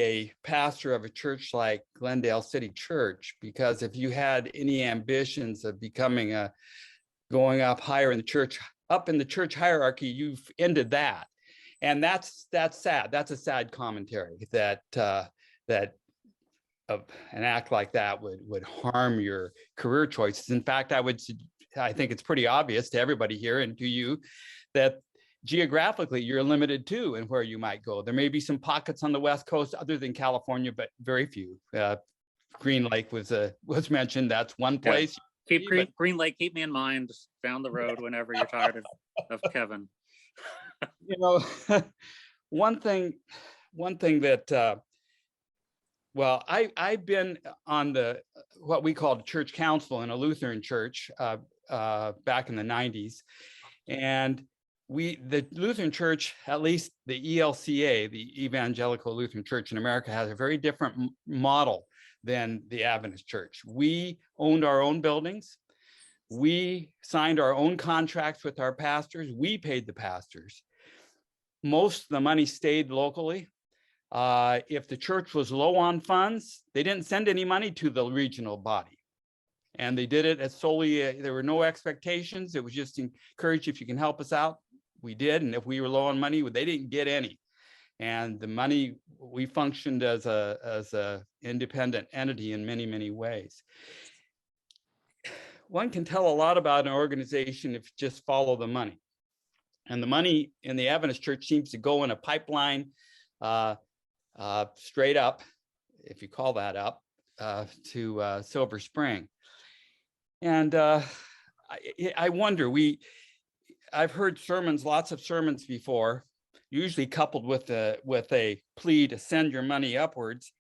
a pastor of a church like Glendale City Church, because if you had any ambitions of going up higher in the church, up in the church hierarchy, you've ended that. And that's sad. That's a sad commentary that an act like that would harm your career choices. In fact, I would I think it's pretty obvious to everybody here and to you that geographically you're limited too in where you might go. There may be some pockets on the West Coast other than California, but very few. Green Lake was mentioned. That's one place. Keep Green Lake, keep me in mind down the road whenever you're tired of Kevin. You know, one thing that, well, I've been on what we called church council in a Lutheran church back in the 90s. And the Lutheran church, at least the ELCA, the Evangelical Lutheran Church in America, has a very different model than the Adventist church. We owned our own buildings. We signed our own contracts with our pastors. We paid the pastors. Most of the money stayed locally. If the church was low on funds, they didn't send any money to the regional body. And they did it as solely, there were no expectations. It was just encouraged, if you can help us out, we did. And if we were low on money, they didn't get any. And the money, we functioned as a independent entity in many, many ways. One can tell a lot about an organization if you just follow the money. And the money in the Adventist church seems to go in a pipeline straight up, if you call that up, to Silver Spring. And I wonder, I've heard sermons, lots of sermons before, usually coupled with a plea to send your money upwards,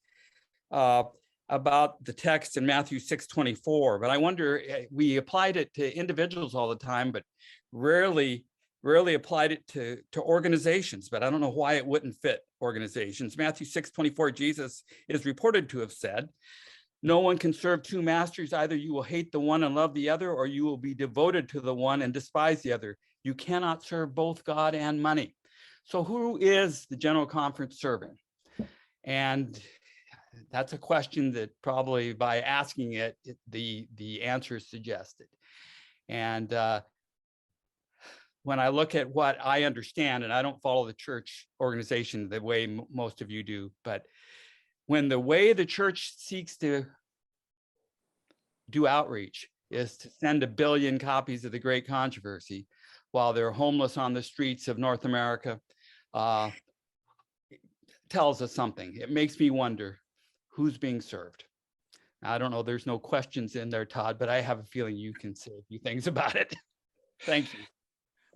about the text in Matthew 6:24. But I wonder, we applied it to individuals all the time, but rarely applied it to organizations. But I don't know why it wouldn't fit organizations. Matthew 6:24, Jesus is reported to have said, "No one can serve two masters. Either you will hate the one and love the other, or you will be devoted to the one and despise the other. You cannot serve both God and money." So who is the General Conference serving? And that's a question that probably by asking it, the answer is suggested. And when I look at what I understand, and I don't follow the church organization the way most of you do, but when the way the church seeks to do outreach is to send 1 billion copies of The Great Controversy while they're homeless on the streets of North America, it tells us something. It makes me wonder who's being served. I don't know, there's no questions in there, Todd, but I have a feeling you can say a few things about it. Thank you.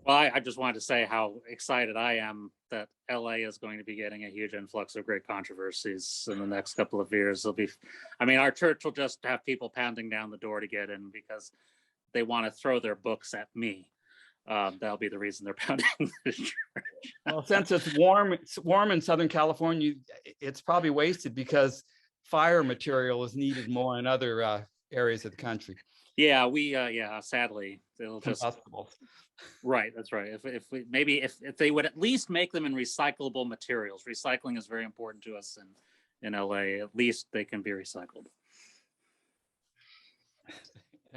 Well, I just wanted to say how excited I am that LA is going to be getting a huge influx of great controversies in the next couple of years. Our church will just have people pounding down the door to get in because they want to throw their books at me. That'll be the reason they're pounding the church. Well, since it's warm in Southern California, it's probably wasted because fire material is needed more in other areas of the country. Yeah, sadly, it'll just right. That's right. If they would at least make them in recyclable materials. Recycling is very important to us in LA. At least they can be recycled.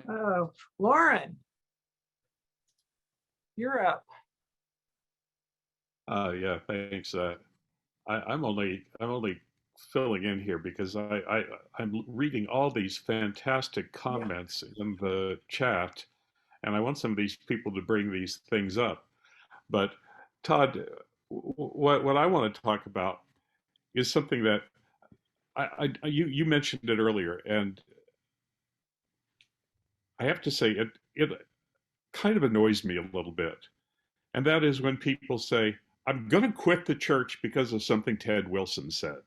Oh, Lauren, you're up. Yeah, thanks. I'm only filling in here because I'm reading all these fantastic comments in the chat, and I want some of these people to bring these things up. But Todd, what I want to talk about is something that you mentioned it earlier, and I have to say it kind of annoys me a little bit, and that is when people say, "I'm going to quit the church because of something Ted Wilson said."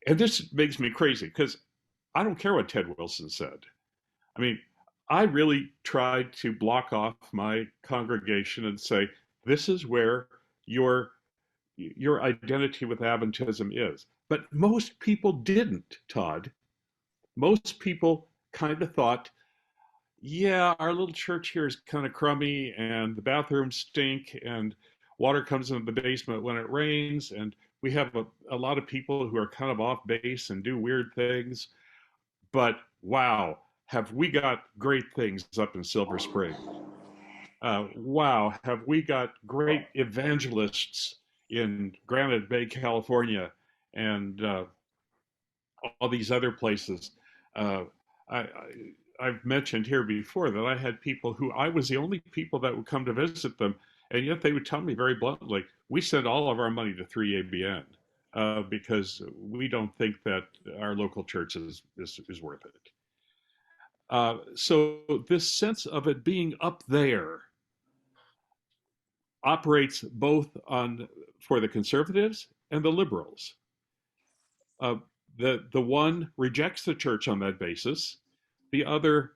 And this makes me crazy because I don't care what Ted Wilson said. I mean, I really tried to block off my congregation and say, this is where your identity with Adventism is. But most people didn't, Todd. Most people kind of thought, yeah, our little church here is kind of crummy and the bathrooms stink and water comes into the basement when it rains, and we have a lot of people who are kind of off base and do weird things. But wow, have we got great things up in Silver Spring. Wow, have we got great evangelists in Granite Bay, California, and all these other places. I've mentioned here before that I had people who I was the only people that would come to visit them, and yet they would tell me very bluntly, "We send all of our money to 3ABN because we don't think that our local church is worth it." So this sense of it being up there operates both on for the conservatives and the liberals. The one rejects the church on that basis. The other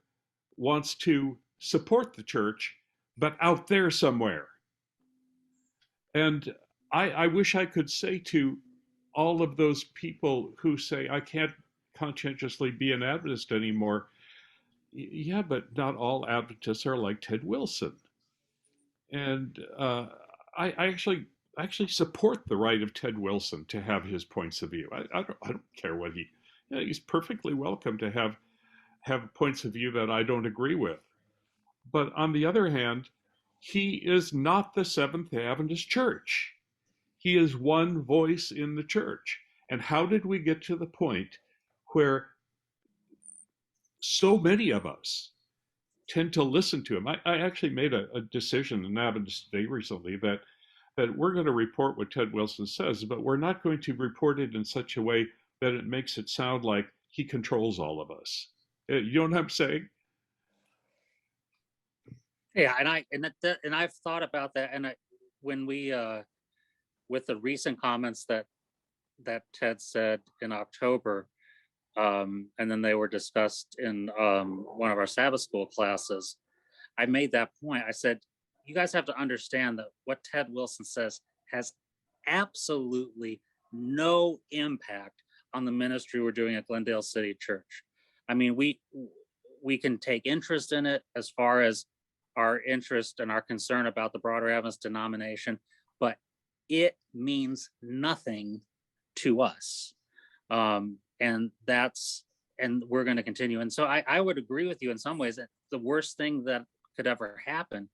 wants to support the church, but out there somewhere. And I wish I could say to all of those people who say, I can't conscientiously be an Adventist anymore. Yeah, but not all Adventists are like Ted Wilson. And I actually support the right of Ted Wilson to have his points of view. I don't care what he's perfectly welcome to have points of view that I don't agree with. But on the other hand, he is not the Seventh Adventist Church. He is one voice in the church. And how did we get to the point where so many of us tend to listen to him? I actually made a decision in Adventist Day recently that we're going to report what Ted Wilson says, but we're not going to report it in such a way that it makes it sound like he controls all of us. You know what I'm saying? Yeah, and I've thought about that, and when we with the recent comments that Ted said in October, and then they were discussed in one of our Sabbath school classes, I made that point. I said, you guys have to understand that what Ted Wilson says has absolutely no impact on the ministry we're doing at Glendale City Church. I mean, we can take interest in it as far as our interest and our concern about the broader Adventist denomination, but it means nothing to us. And we're going to continue. And so I would agree with you in some ways that the worst thing that could ever happen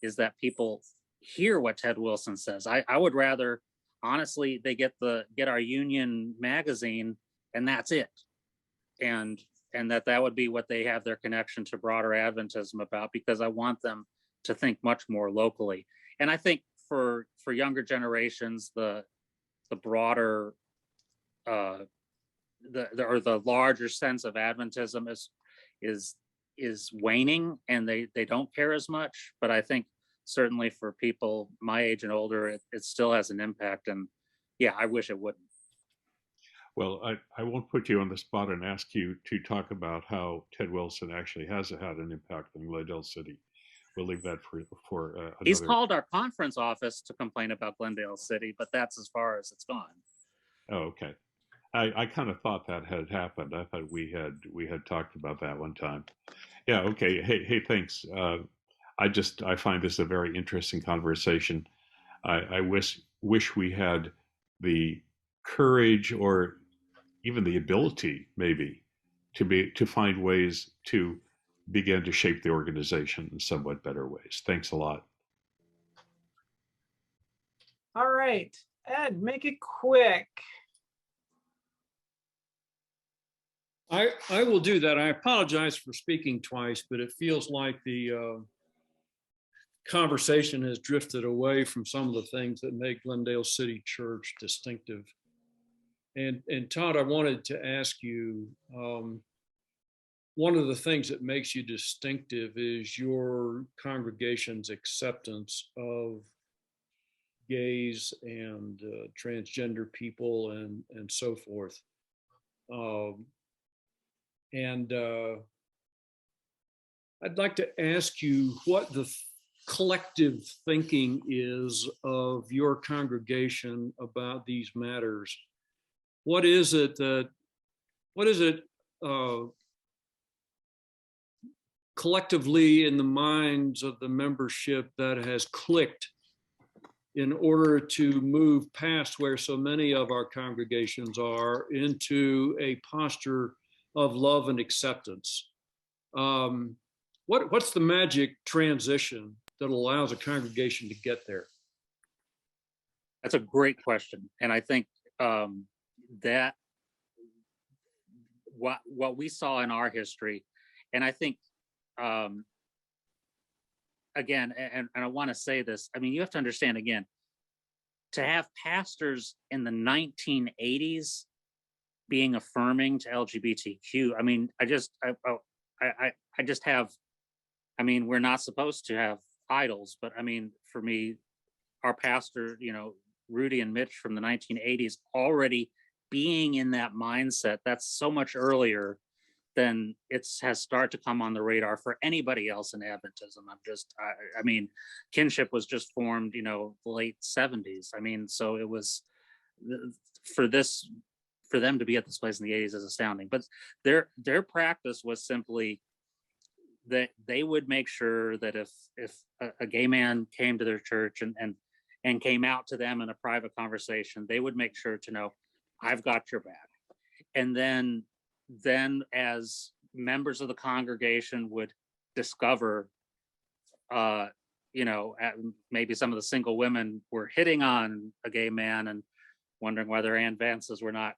is that people hear what Ted Wilson says. I would rather, honestly, they get our Union magazine and that's it. And that would be what they have their connection to broader Adventism about, because I want them to think much more locally. And I think for younger generations, the broader the larger sense of Adventism is waning, and they don't care as much. But I think certainly for people my age and older, it still has an impact. And yeah, I wish it wouldn't. Well, I won't put you on the spot and ask you to talk about how Ted Wilson actually has had an impact in Glendale City. We'll leave that for another. He's called our conference office to complain about Glendale City, but that's as far as it's gone. Oh, okay. I kind of thought that had happened. I thought we had talked about that one time. Yeah. Okay. Hey, thanks. I find this a very interesting conversation. I wish we had the courage or even the ability, maybe, to find ways to begin to shape the organization in somewhat better ways. Thanks a lot. All right, Ed, make it quick. I will do that. I apologize for speaking twice, but it feels like the conversation has drifted away from some of the things that make Glendale City Church distinctive. And Todd, I wanted to ask you, one of the things that makes you distinctive is your congregation's acceptance of gays and transgender people and so forth. I'd like to ask you what the collective thinking is of your congregation about these matters. What is it collectively in the minds of the membership that has clicked in order to move past where so many of our congregations are into a posture of love and acceptance? What's the magic transition that allows a congregation to get there? That's a great question. And I think that what we saw in our history, And I think, again, and I want to say this, I mean, you have to understand, again, to have pastors in the 1980s being affirming to LGBTQ, I mean, I just have, I mean, we're not supposed to have idols, but I mean, for me, our pastor, you know, Rudy and Mitch from the 1980s already being in that mindset, that's so much earlier than it has started to come on the radar for anybody else in Adventism. I mean, kinship was just formed, you know, late 70s. I mean, so it was, for them to be at this place in the 80s is astounding. But their practice was simply that they would make sure that if a gay man came to their church and came out to them in a private conversation, they would make sure to know, I've got your back. And then as members of the congregation would discover, you know, maybe some of the single women were hitting on a gay man and wondering why their advances were not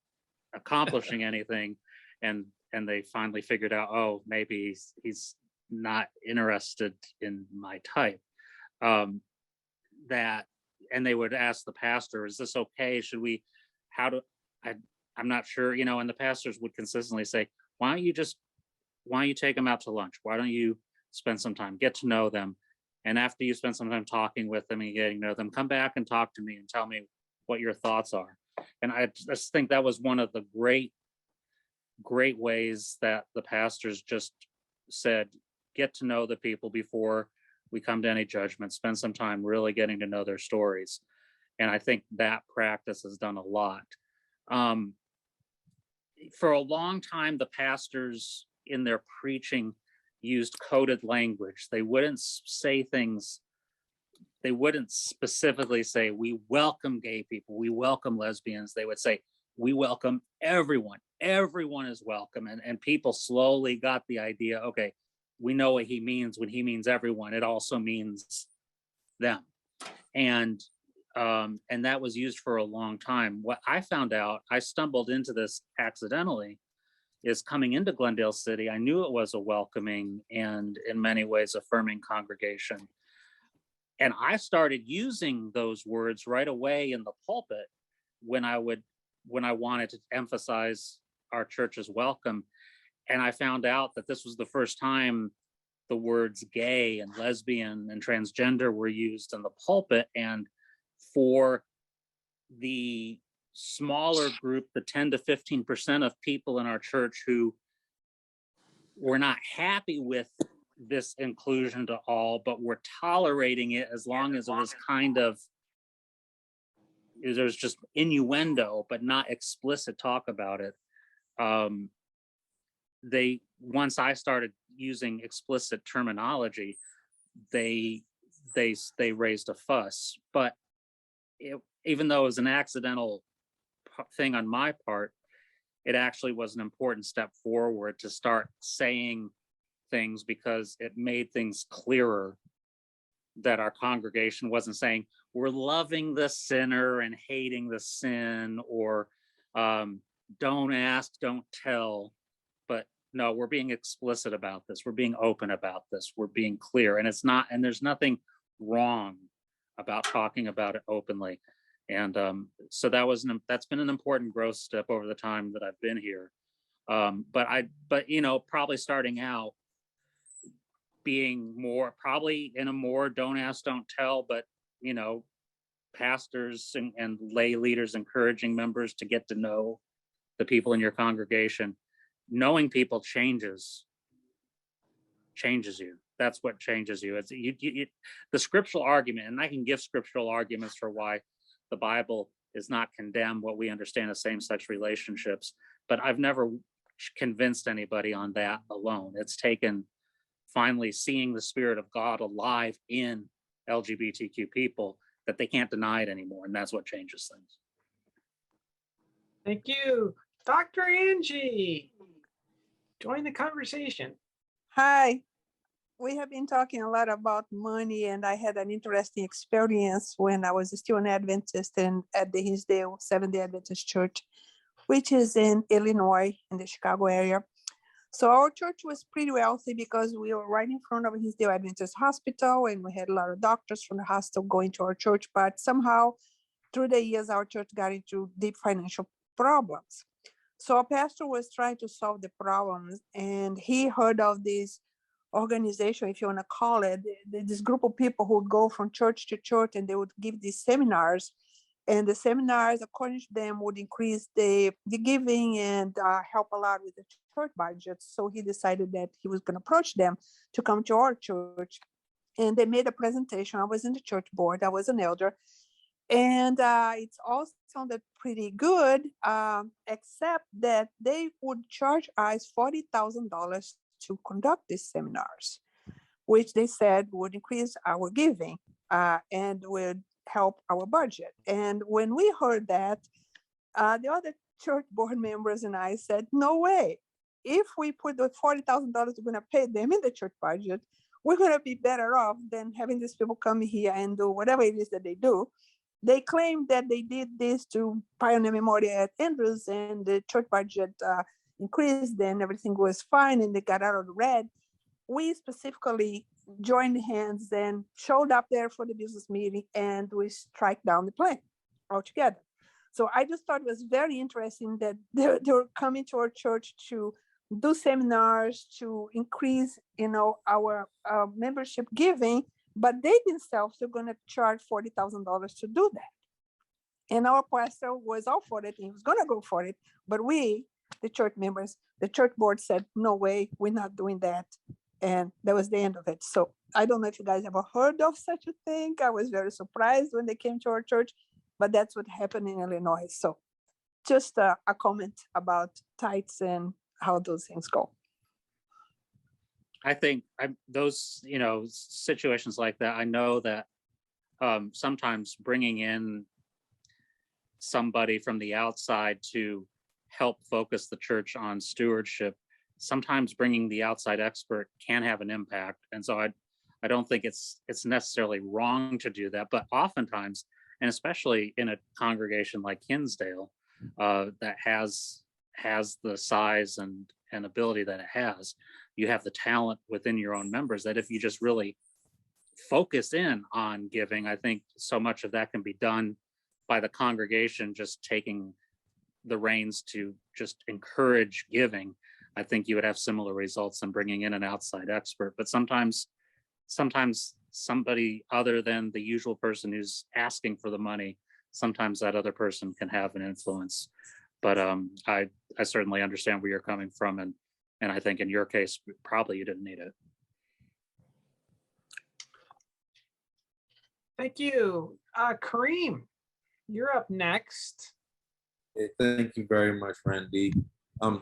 accomplishing anything, and they finally figured out, oh, maybe he's not interested in my type. And they would ask the pastor, is this okay? Should we, I'm not sure, you know, and the pastors would consistently say, why don't you take them out to lunch? Why don't you spend some time, get to know them? And after you spend some time talking with them and getting to know them, come back and talk to me and tell me what your thoughts are. And I just think that was one of the great ways that the pastors just said, get to know the people before we come to any judgment, spend some time really getting to know their stories. And I think that practice has done a lot. For a long time, the pastors in their preaching used coded language. They wouldn't say things, they wouldn't specifically say, we welcome gay people, we welcome lesbians. They would say, we welcome everyone. Everyone is welcome. And people slowly got the idea, okay, we know what he means when he means everyone. It also means them. And that was used for a long time. What I found out, I stumbled into this accidentally, is coming into Glendale City. I knew it was a welcoming and in many ways affirming congregation. And I started using those words right away in the pulpit when I wanted to emphasize our church's welcome. And I found out that this was the first time the words gay and lesbian and transgender were used in the pulpit. And for the smaller group, the 10 to 15% of people in our church who were not happy with this inclusion to all, but were tolerating it as long as it was kind of, there's just innuendo, but not explicit talk about it. Once I started using explicit terminology, they raised a fuss. But even though it was an accidental thing on my part, it actually was an important step forward to start saying things, because it made things clearer that our congregation wasn't saying we're loving the sinner and hating the sin, or don't ask, don't tell. But no, we're being explicit about this. We're being open about this. We're being clear. And there's nothing wrong about talking about it openly. And so that's been an important growth step over the time that I've been here. But you know, probably starting out being more, probably in a more don't ask, don't tell, but you know, pastors and lay leaders encouraging members to get to know the people in your congregation. Knowing people changes you. That's what changes you. It's the scriptural argument, and I can give scriptural arguments for why the Bible is not condemn what we understand as same-sex relationships, but I've never convinced anybody on that alone. It's taken finally seeing the Spirit of God alive in LGBTQ people, that they can't deny it anymore, and that's what changes things. Thank you. Dr. Angie, join the conversation. Hi. We have been talking a lot about money, and I had an interesting experience when I was still an Adventist and at the Hinsdale Seventh-day Adventist Church, which is in Illinois, in the Chicago area. So our church was pretty wealthy because we were right in front of Hinsdale Adventist Hospital, and we had a lot of doctors from the hospital going to our church. But somehow, through the years, our church got into deep financial problems. So our pastor was trying to solve the problems, and he heard of this organization, if you want to call it, this group of people who would go from church to church, and they would give these seminars. And the seminars, according to them, would increase the giving and help a lot with the church budget. So he decided that he was going to approach them to come to our church. And they made a presentation. I was in the church board. I was an elder. And it all sounded pretty good, except that they would charge us $40,000 to conduct these seminars, which they said would increase our giving and would help our budget. And when we heard that, the other church board members and I said, no way. If we put the $40,000 we're going to pay them in the church budget, we're going to be better off than having these people come here and do whatever it is that they do. They claimed that they did this to Pioneer Memorial at Andrews, and the church budget increased, and everything was fine, and they got out of the red. We specifically joined hands and showed up there for the business meeting, and we strike down the plan altogether. So I just thought it was very interesting that they were coming to our church to do seminars to increase, our membership giving, but they themselves are going to charge $40,000 to do that. And our pastor was all for it. He was going to go for it. But we, the church members, the church board said, no way, we're not doing that. And that was the end of it. So I don't know if you guys ever heard of such a thing. I was very surprised when they came to our church, but that's what happened in Illinois. So just a comment about tithes and how those things go. I think those, situations like that, I know that sometimes bringing in somebody from the outside to help focus the church on stewardship, sometimes bringing the outside expert can have an impact. And so I don't think it's necessarily wrong to do that, but oftentimes, and especially in a congregation like Hinsdale, that has the size and ability that it has, you have the talent within your own members that if you just really focus in on giving, I think so much of that can be done by the congregation just taking the reins to just encourage giving. I think you would have similar results than bringing in an outside expert. But sometimes somebody other than the usual person who's asking for the money, sometimes that other person can have an influence. But I certainly understand where you're coming from, and I think in your case, probably you didn't need it. Thank you. Kareem, you're up next. Hey, thank you very much, Randy.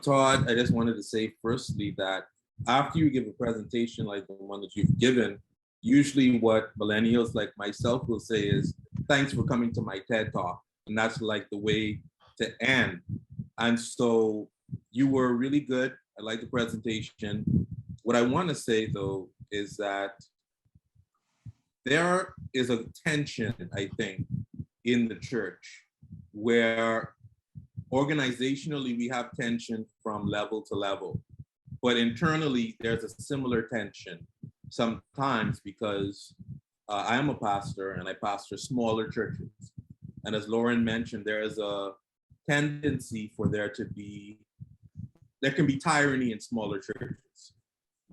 Todd, I just wanted to say firstly that after you give a presentation like the one that you've given, usually what millennials like myself will say is, thanks for coming to my TED Talk. And that's like the way to end. And so you were really good. I like the presentation. What I want to say though, is that there is a tension, I think, in the church where organizationally we have tension from level to level, but internally there's a similar tension sometimes because I am a pastor and I pastor smaller churches. And as Lauren mentioned, there is a tendency for there can be tyranny in smaller churches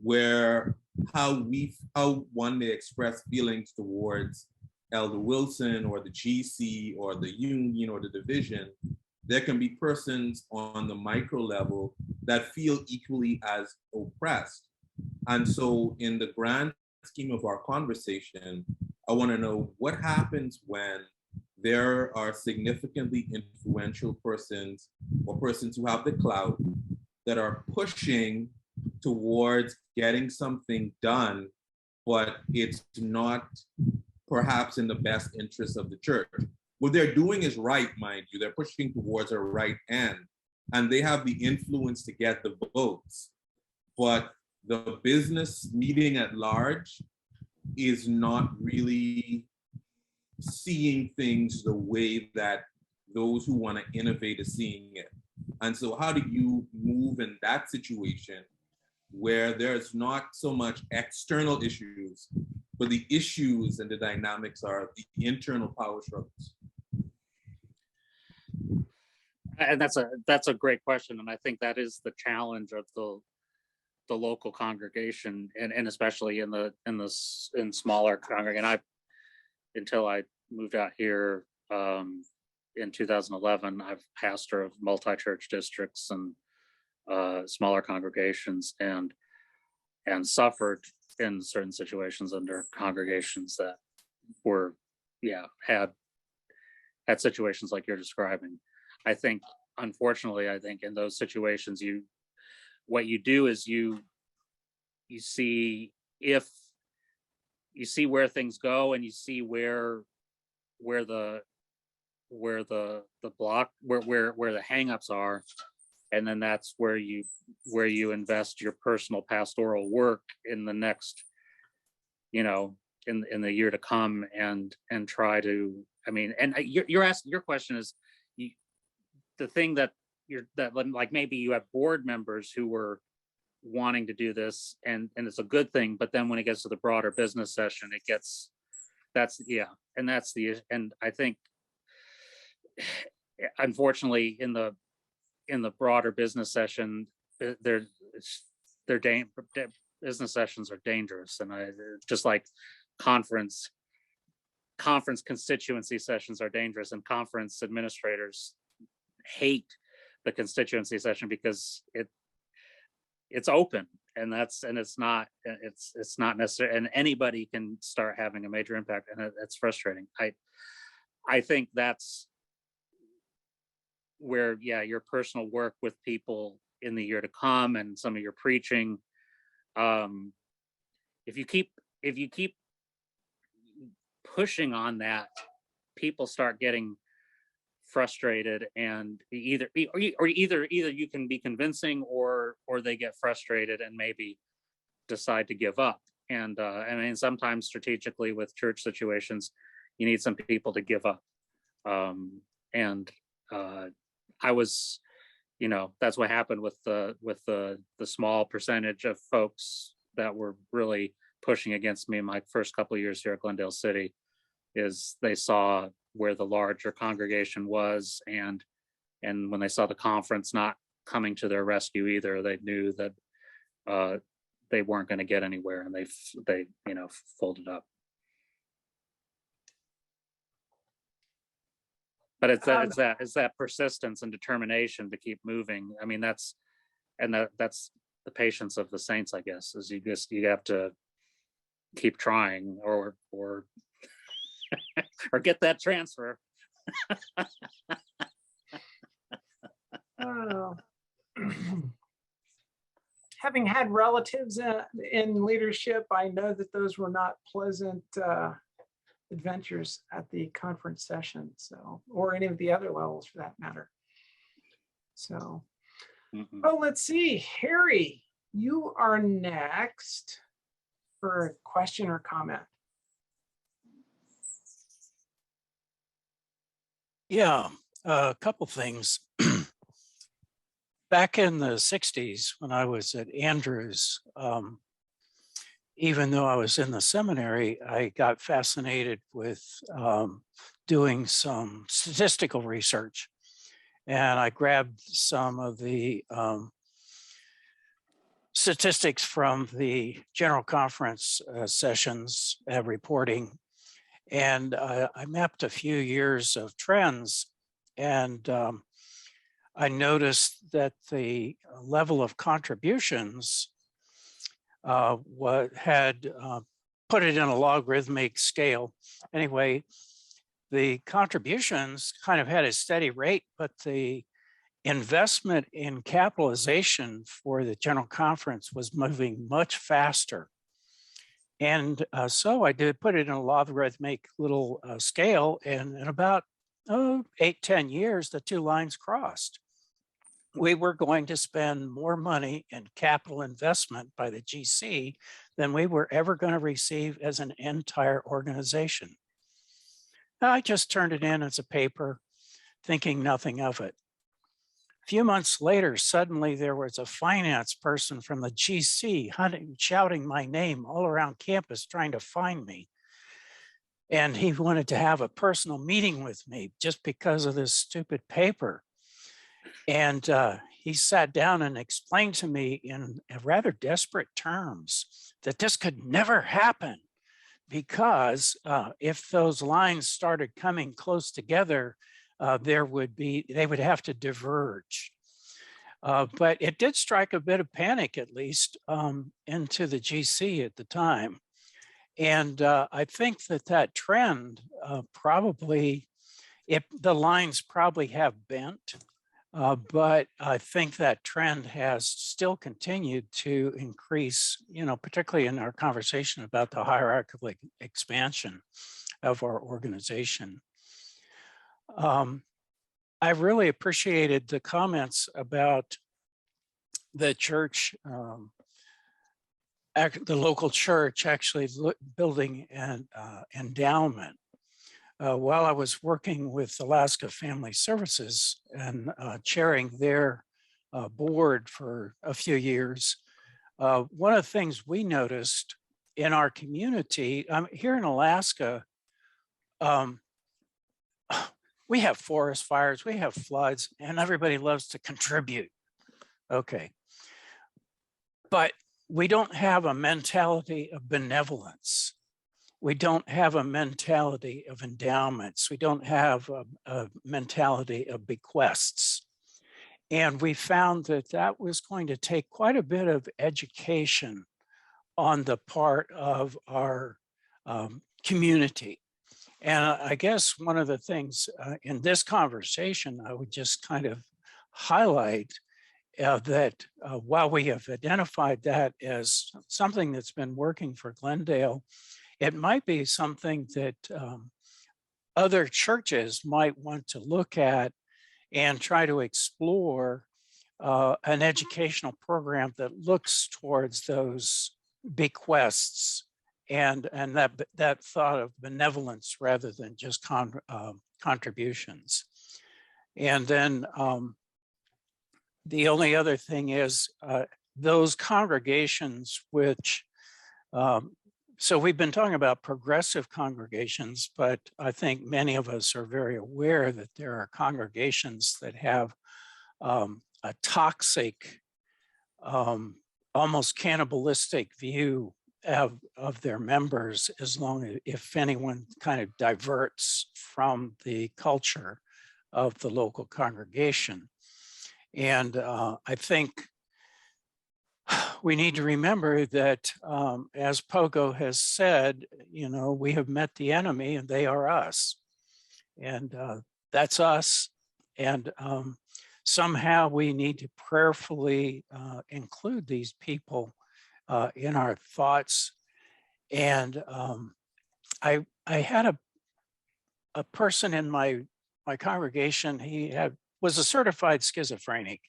where how one may express feelings towards Elder Wilson or the GC or the union or the division, there can be persons on the micro level that feel equally as oppressed. And so in the grand scheme of our conversation, I want to know what happens when there are significantly influential persons or persons who have the clout that are pushing towards getting something done, but it's not perhaps in the best interest of the church. What they're doing is right, mind you. They're pushing towards a right end, and they have the influence to get the votes. But the business meeting at large is not really seeing things the way that those who want to innovate are seeing it. And so how do you move in that situation where there's not so much external issues, but the issues and the dynamics are the internal power struggles? And that's a great question, and I think that is the challenge of the local congregation, and especially in smaller congregation. Until I moved out here in 2011, I've pastor of multi-church districts and smaller congregations, and suffered in certain situations under congregations that were had situations like you're describing. I think, unfortunately, in those situations, what you do is you see where things go, and you see where the hangups are, and then that's where you invest your personal pastoral work in the next, in the year to come, and try to, your question is, the thing that like maybe you have board members who were wanting to do this, and it's a good thing, but then when it gets to the broader business session, and I think, unfortunately, in the broader business session, business sessions are dangerous, and just like conference constituency sessions are dangerous, and conference administrators hate the constituency session because it's open, and it's not necessary, and anybody can start having a major impact, and it's frustrating. I think that's where your personal work with people in the year to come, and some of your preaching, if you keep pushing on that, people start getting frustrated, and either you can be convincing, or they get frustrated and maybe decide to give up. And sometimes strategically with church situations, you need some people to give up. I was, that's what happened with the small percentage of folks that were really pushing against me in my first couple of years here at Glendale City, is they saw where the larger congregation was, and when they saw the conference not coming to their rescue either, they knew that they weren't going to get anywhere, and they folded up. But it's that persistence and determination to keep moving. That's the patience of the saints, I guess, is you have to keep trying, or or get that transfer. Having had relatives in leadership, I know that those were not pleasant adventures at the conference session, or any of the other levels for that matter. So, let's see, Harry, you are next for a question or comment. Yeah, a couple things. Back in the 60s, when I was at Andrews, even though I was in the seminary, I got fascinated with doing some statistical research. And I grabbed some of the statistics from the General Conference sessions reporting. And I mapped a few years of trends, and I noticed that the level of contributions had put it in a logarithmic scale. Anyway, the contributions kind of had a steady rate, but the investment in capitalization for the General Conference was moving much faster. And so I did put it in a logarithmic little scale, and in about 8-10 years, the two lines crossed. We were going to spend more money in capital investment by the GC than we were ever going to receive as an entire organization. I just turned it in as a paper, thinking nothing of it. A few months later, suddenly there was a finance person from the GC shouting my name all around campus trying to find me. And he wanted to have a personal meeting with me just because of this stupid paper. And he sat down and explained to me in rather desperate terms that this could never happen because if those lines started coming close together, they would have to diverge. But it did strike a bit of panic, at least, into the GC at the time. And I think that trend probably, the lines probably have bent, but I think that trend has still continued to increase, particularly in our conversation about the hierarchical expansion of our organization. I really appreciated the comments about the church, the local church actually building an endowment. While I was working with Alaska Family Services and chairing their board for a few years, one of the things we noticed in our community, here in Alaska, we have forest fires, we have floods, and everybody loves to contribute. Okay. But we don't have a mentality of benevolence. We don't have a mentality of endowments. We don't have a mentality of bequests. And we found that was going to take quite a bit of education on the part of our community. And I guess one of the things in this conversation, I would just kind of highlight that while we have identified that as something that's been working for Glendale, it might be something that other churches might want to look at and try to explore an educational program that looks towards those bequests and that thought of benevolence rather than just contributions. And then the only other thing is those congregations which, so we've been talking about progressive congregations, but I think many of us are very aware that there are congregations that have a toxic, almost cannibalistic view of their members, as long as if anyone kind of diverts from the culture of the local congregation. And I think we need to remember that, as Pogo has said, we have met the enemy and they are us. And that's us. And somehow we need to prayerfully include these people in our thoughts. And I had a person in my congregation, he was a certified schizophrenic.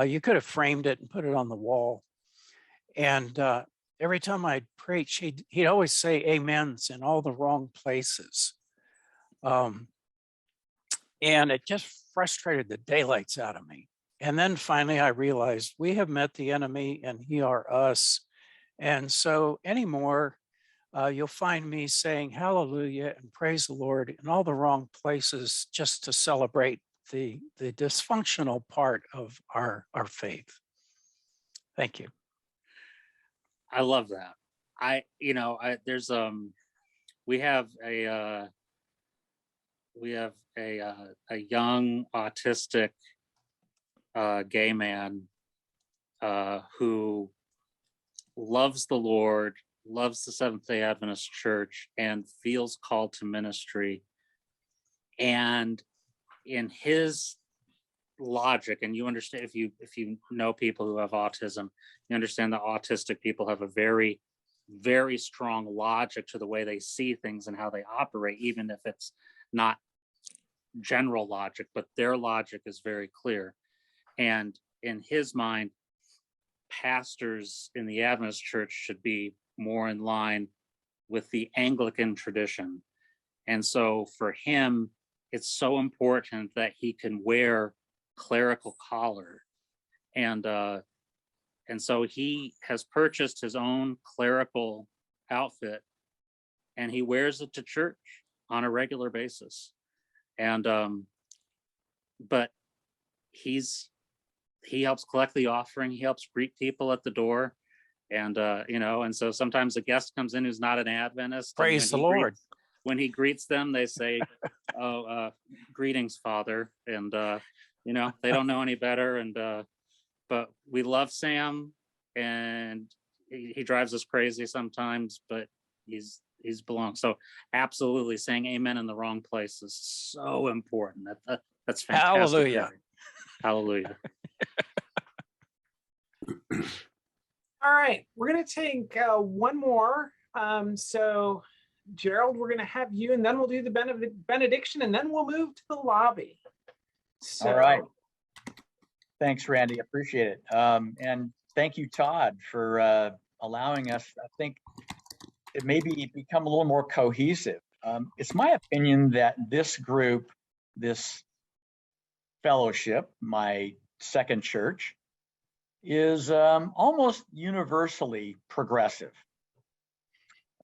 You could have framed it and put it on the wall. And every time I'd preach, he'd always say amens in all the wrong places. And it just frustrated the daylights out of me. And then finally I realized we have met the enemy and he are us. And so anymore, you'll find me saying hallelujah and praise the Lord in all the wrong places just to celebrate the dysfunctional part of our faith. Thank you. I love that. There's we have a young autistic gay man who loves the Lord, loves the Seventh-day Adventist Church, and feels called to ministry. And in his logic, and you understand, if you know people who have autism, you understand that autistic people have a very, very strong logic to the way they see things and how they operate, even if it's not general logic, but their logic is very clear. And in his mind, pastors in the Adventist church should be more in line with the Anglican tradition. And so for him, it's so important that he can wear clerical collar. And so he has purchased his own clerical outfit and he wears it to church on a regular basis. And but he helps collect the offering, he helps greet people at the door. And and so sometimes a guest comes in who's not an Adventist. Praise the Lord. When he greets them, they say, "Oh, greetings, Father," and they don't know any better. And but we love Sam, and he drives us crazy sometimes, but he's belongs. So absolutely, saying amen in the wrong place is so important. That's fantastic. Hallelujah. Hallelujah. All right, we're going to take one more. So, Gerald, we're going to have you, and then we'll do the benediction, and then we'll move to the lobby. So, all right. Thanks, Randy. Appreciate it. And thank you, Todd, for allowing us, I think, it maybe become a little more cohesive. It's my opinion that this group, this fellowship, my second church, is almost universally progressive.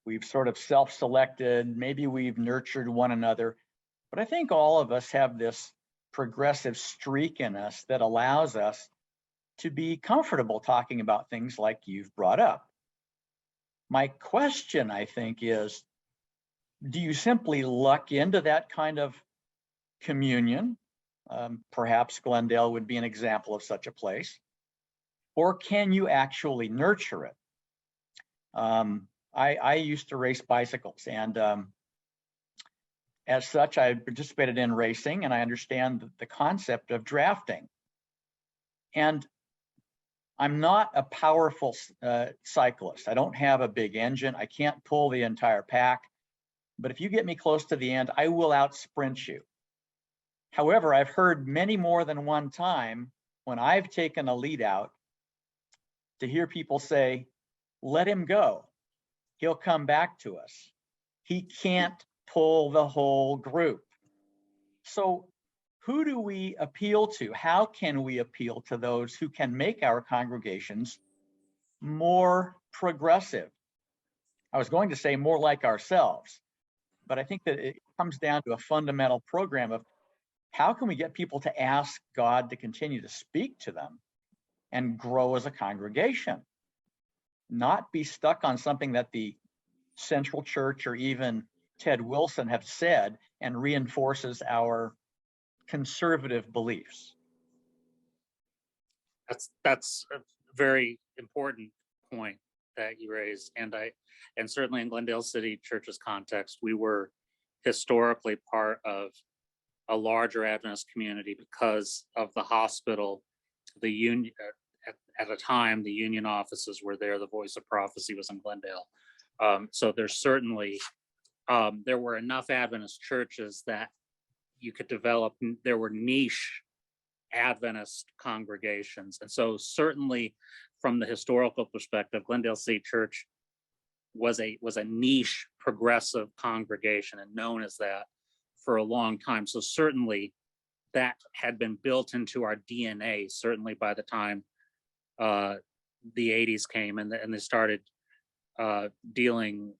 We've sort of self-selected, maybe we've nurtured one another, but I think all of us have this progressive streak in us that allows us to be comfortable talking about things like you've brought up. My question, I think, is, do you simply luck into that kind of communion? Perhaps Glendale would be an example of such a place. Or can you actually nurture it? I used to race bicycles, and as such, I participated in racing, and I understand the concept of drafting. And I'm not a powerful cyclist. I don't have a big engine. I can't pull the entire pack. But if you get me close to the end, I will outsprint you. However, I've heard many more than one time when I've taken a lead out to hear people say, let him go. He'll come back to us. He can't pull the whole group. So who do we appeal to? How can we appeal to those who can make our congregations more progressive? I was going to say more like ourselves, but I think that it comes down to a fundamental program of how can we get people to ask God to continue to speak to them and grow as a congregation, not be stuck on something that the Central Church or even Ted Wilson have said and reinforces our conservative beliefs. That's a very important point that you raised, and certainly in Glendale City Church's context, we were historically part of a larger Adventist community because of the hospital, the union. At a time, the union offices were there. The Voice of Prophecy was in Glendale. So there's certainly, there were enough Adventist churches that you could develop, there were niche Adventist congregations. And so certainly from the historical perspective, Glendale City Church was a niche progressive congregation and known as that for a long time. So certainly that had been built into our DNA, certainly by the time the 80s came and they started dealing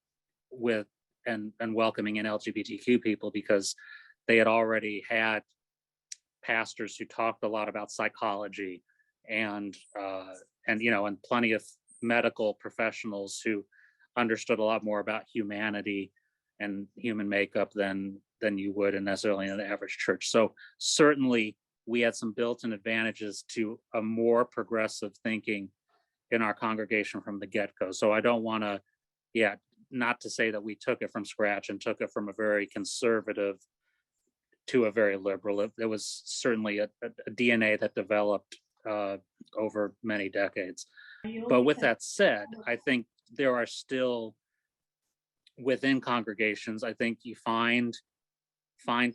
with and welcoming in LGBTQ people, because they had already had pastors who talked a lot about psychology and plenty of medical professionals who understood a lot more about humanity and human makeup than you would necessarily in an average church. So certainly we had some built-in advantages to a more progressive thinking in our congregation from the get-go. So I don't want to, not to say that we took it from scratch and took it from a very conservative to a very liberal. There was certainly a DNA that developed over many decades. But with that said, I think there are still within congregations, I think you find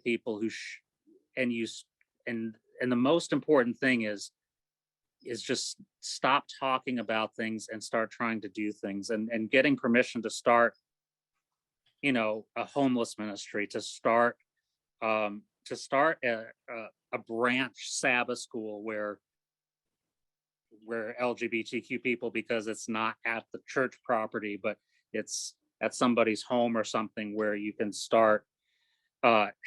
people who and the most important thing is just stop talking about things and start trying to do things, and getting permission to start, a homeless ministry, to start to start a branch Sabbath school where LGBTQ people, because it's not at the church property, but it's at somebody's home or something, where you can start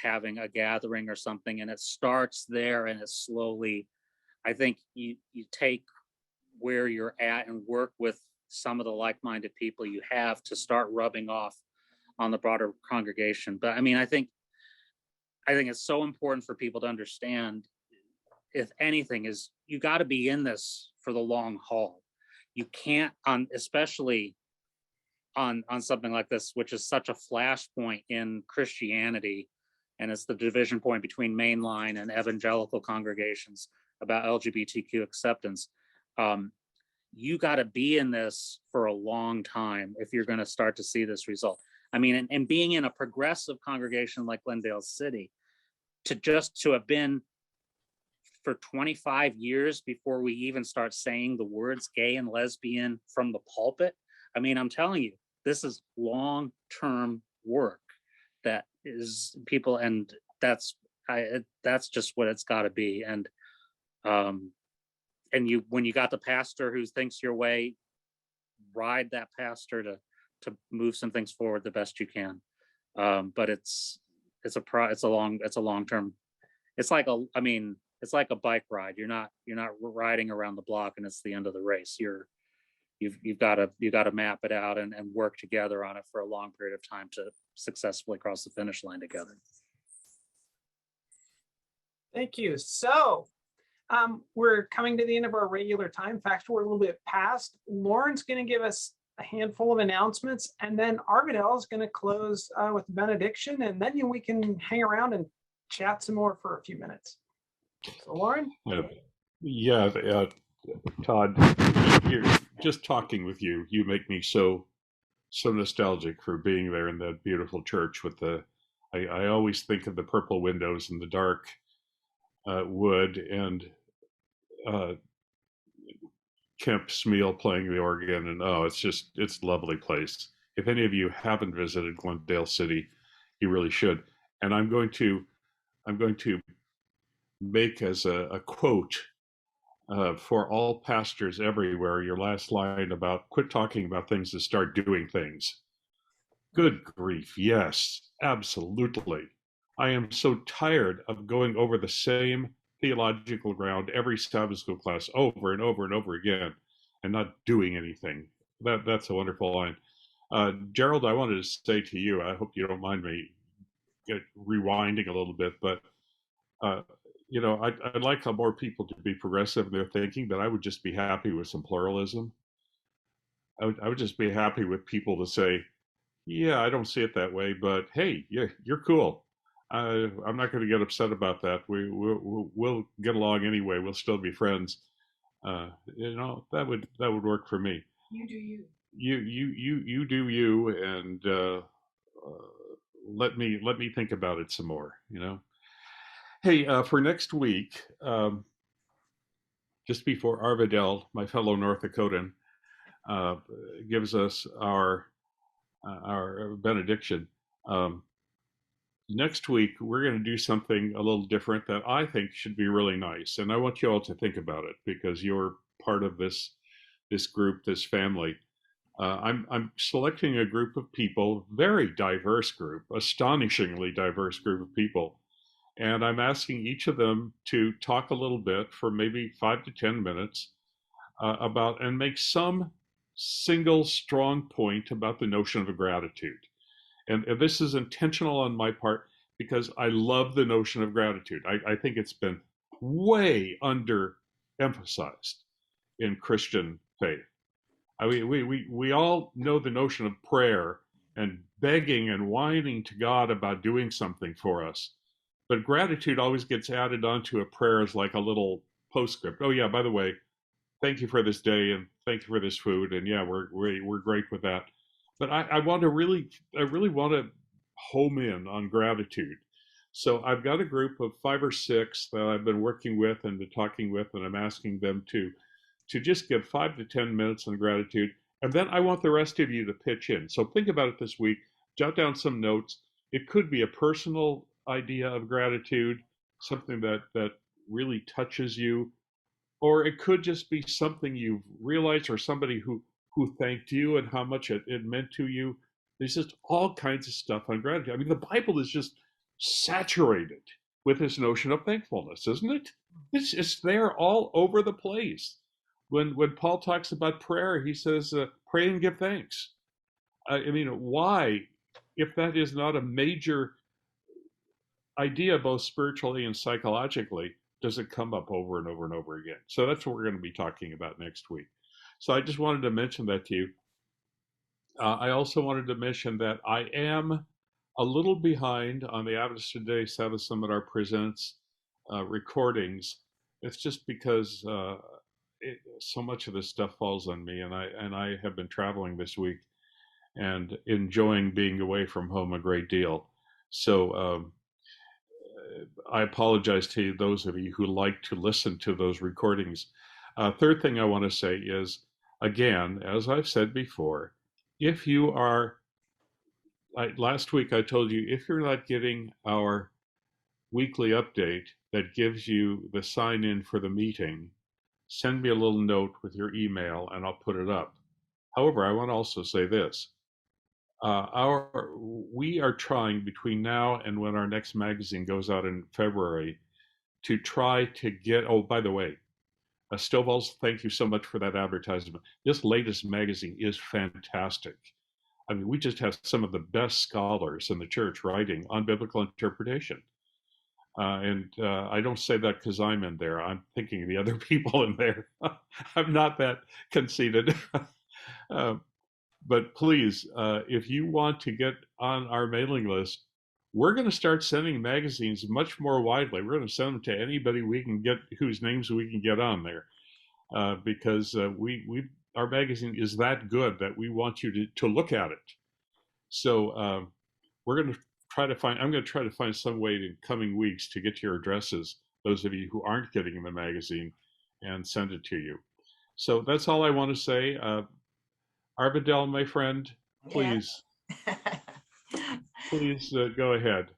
having a gathering or something, and it starts there, and it slowly, I think you take where you're at and work with some of the like-minded people you have to start rubbing off on the broader congregation. But I mean, I think it's so important for people to understand, if anything, is you got to be in this for the long haul. You can't, especially on something like this, which is such a flashpoint in Christianity, and it's the division point between mainline and evangelical congregations about LGBTQ acceptance. You got to be in this for a long time if you're going to start to see this result. I mean, and being in a progressive congregation like Glendale City, to have been for 25 years before we even start saying the words gay and lesbian from the pulpit. I mean, I'm telling you, this is long-term work that is people, and that's just what it's got to be. And when you got the pastor who thinks your way, ride that pastor to move some things forward the best you can. But it's a long-term. It's like a bike ride. You're not riding around the block and it's the end of the race. You've got to map it out and work together on it for a long period of time to successfully cross the finish line together. Thank you. So we're coming to the end of our regular time. In fact, we're a little bit past. Lauren's going to give us a handful of announcements, and then Arvidel is going to close with the benediction, and then we can hang around and chat some more for a few minutes. So Lauren? Todd, just talking with you, you make me so nostalgic for being there in that beautiful church with I always think of the purple windows and the dark wood, and Kemp Smeal playing the organ, and it's a lovely place. If any of you haven't visited Glendale City, you really should. And I'm going to make as a quote for all pastors everywhere, your last line about quit talking about things and start doing things. Good grief, yes, absolutely. I am so tired of going over the same theological ground every Sabbath school class over and over and over again and not doing anything. That's a wonderful line. Gerald, I wanted to say to you, I hope you don't mind me rewinding a little bit, but I'd like more people to be progressive in their thinking, but I would just be happy with some pluralism. I would just be happy with people to say, yeah, I don't see it that way, but hey, yeah, you're cool. I'm not going to get upset about that. We'll get along anyway. We'll still be friends. That would work for me. You do you. You do you, and let me think about it some more. Hey, for next week, just before Arvidel, my fellow North Dakotan, gives us our benediction. Next week, we're going to do something a little different that I think should be really nice. And I want you all to think about it because you're part of this group, this family. I'm selecting a group of people, very diverse group, astonishingly diverse group of people. And I'm asking each of them to talk a little bit for maybe 5 to 10 minutes about and make some single strong point about the notion of gratitude. And this is intentional on my part because I love the notion of gratitude. I think it's been way underemphasized in Christian faith. I mean, we all know the notion of prayer and begging and whining to God about doing something for us. But gratitude always gets added onto a prayer as like a little postscript. Oh yeah, by the way, thank you for this day and thank you for this food. And yeah, we're great with that. But I really want to home in on gratitude. So I've got a group of 5 or 6 that I've been working with and talking with, and I'm asking them to just give 5 to 10 minutes on gratitude. And then I want the rest of you to pitch in. So think about it this week, jot down some notes. It could be a personal idea of gratitude, something that really touches you, or it could just be something you've realized, or somebody who thanked you and how much it meant to you. There's just all kinds of stuff on gratitude. I mean, the Bible is just saturated with this notion of thankfulness, isn't it? It's there all over the place. When Paul talks about prayer, he says, "Pray and give thanks." I mean, why, if that is not a major idea, both spiritually and psychologically, does it come up over and over and over again? So that's what we're going to be talking about next week. So I just wanted to mention that to you. I also wanted to mention that I am a little behind on the Adventist Today Sabbath Seminar Presents recordings. It's just because so much of this stuff falls on me, and I have been traveling this week and enjoying being away from home a great deal. So I apologize to those of you who like to listen to those recordings. Third thing I want to say is, again, as I've said before, if you are, last week I told you, if you're not getting our weekly update that gives you the sign in for the meeting, send me a little note with your email and I'll put it up. However, I want to also say this. We are trying between now and when our next magazine goes out in February to try to get, oh, by the way, Stovall's, thank you so much for that advertisement. This latest magazine is fantastic. I mean, we just have some of the best scholars in the church writing on biblical interpretation. And I don't say that because I'm in there. I'm thinking of the other people in there. I'm not that conceited. But please, if you want to get on our mailing list, we're going to start sending magazines much more widely. We're going to send them to anybody we can get, whose names we can get on there, because our magazine is that good that we want you to look at it. So we're going to I'm going to try to find some way in coming weeks to get your addresses, those of you who aren't getting the magazine, and send it to you. So that's all I want to say. Arvidel, my friend, please, please go ahead.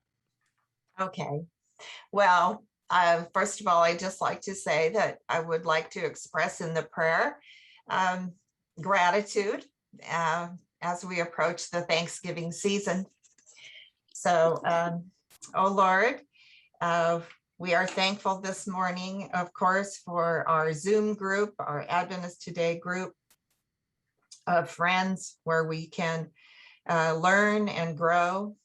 Okay. Well, first of all, I'd just like to say that I would like to express in the prayer gratitude as we approach the Thanksgiving season. So, oh Lord, we are thankful this morning, of course, for our Zoom group, our Adventist Today group of friends where we can learn and grow.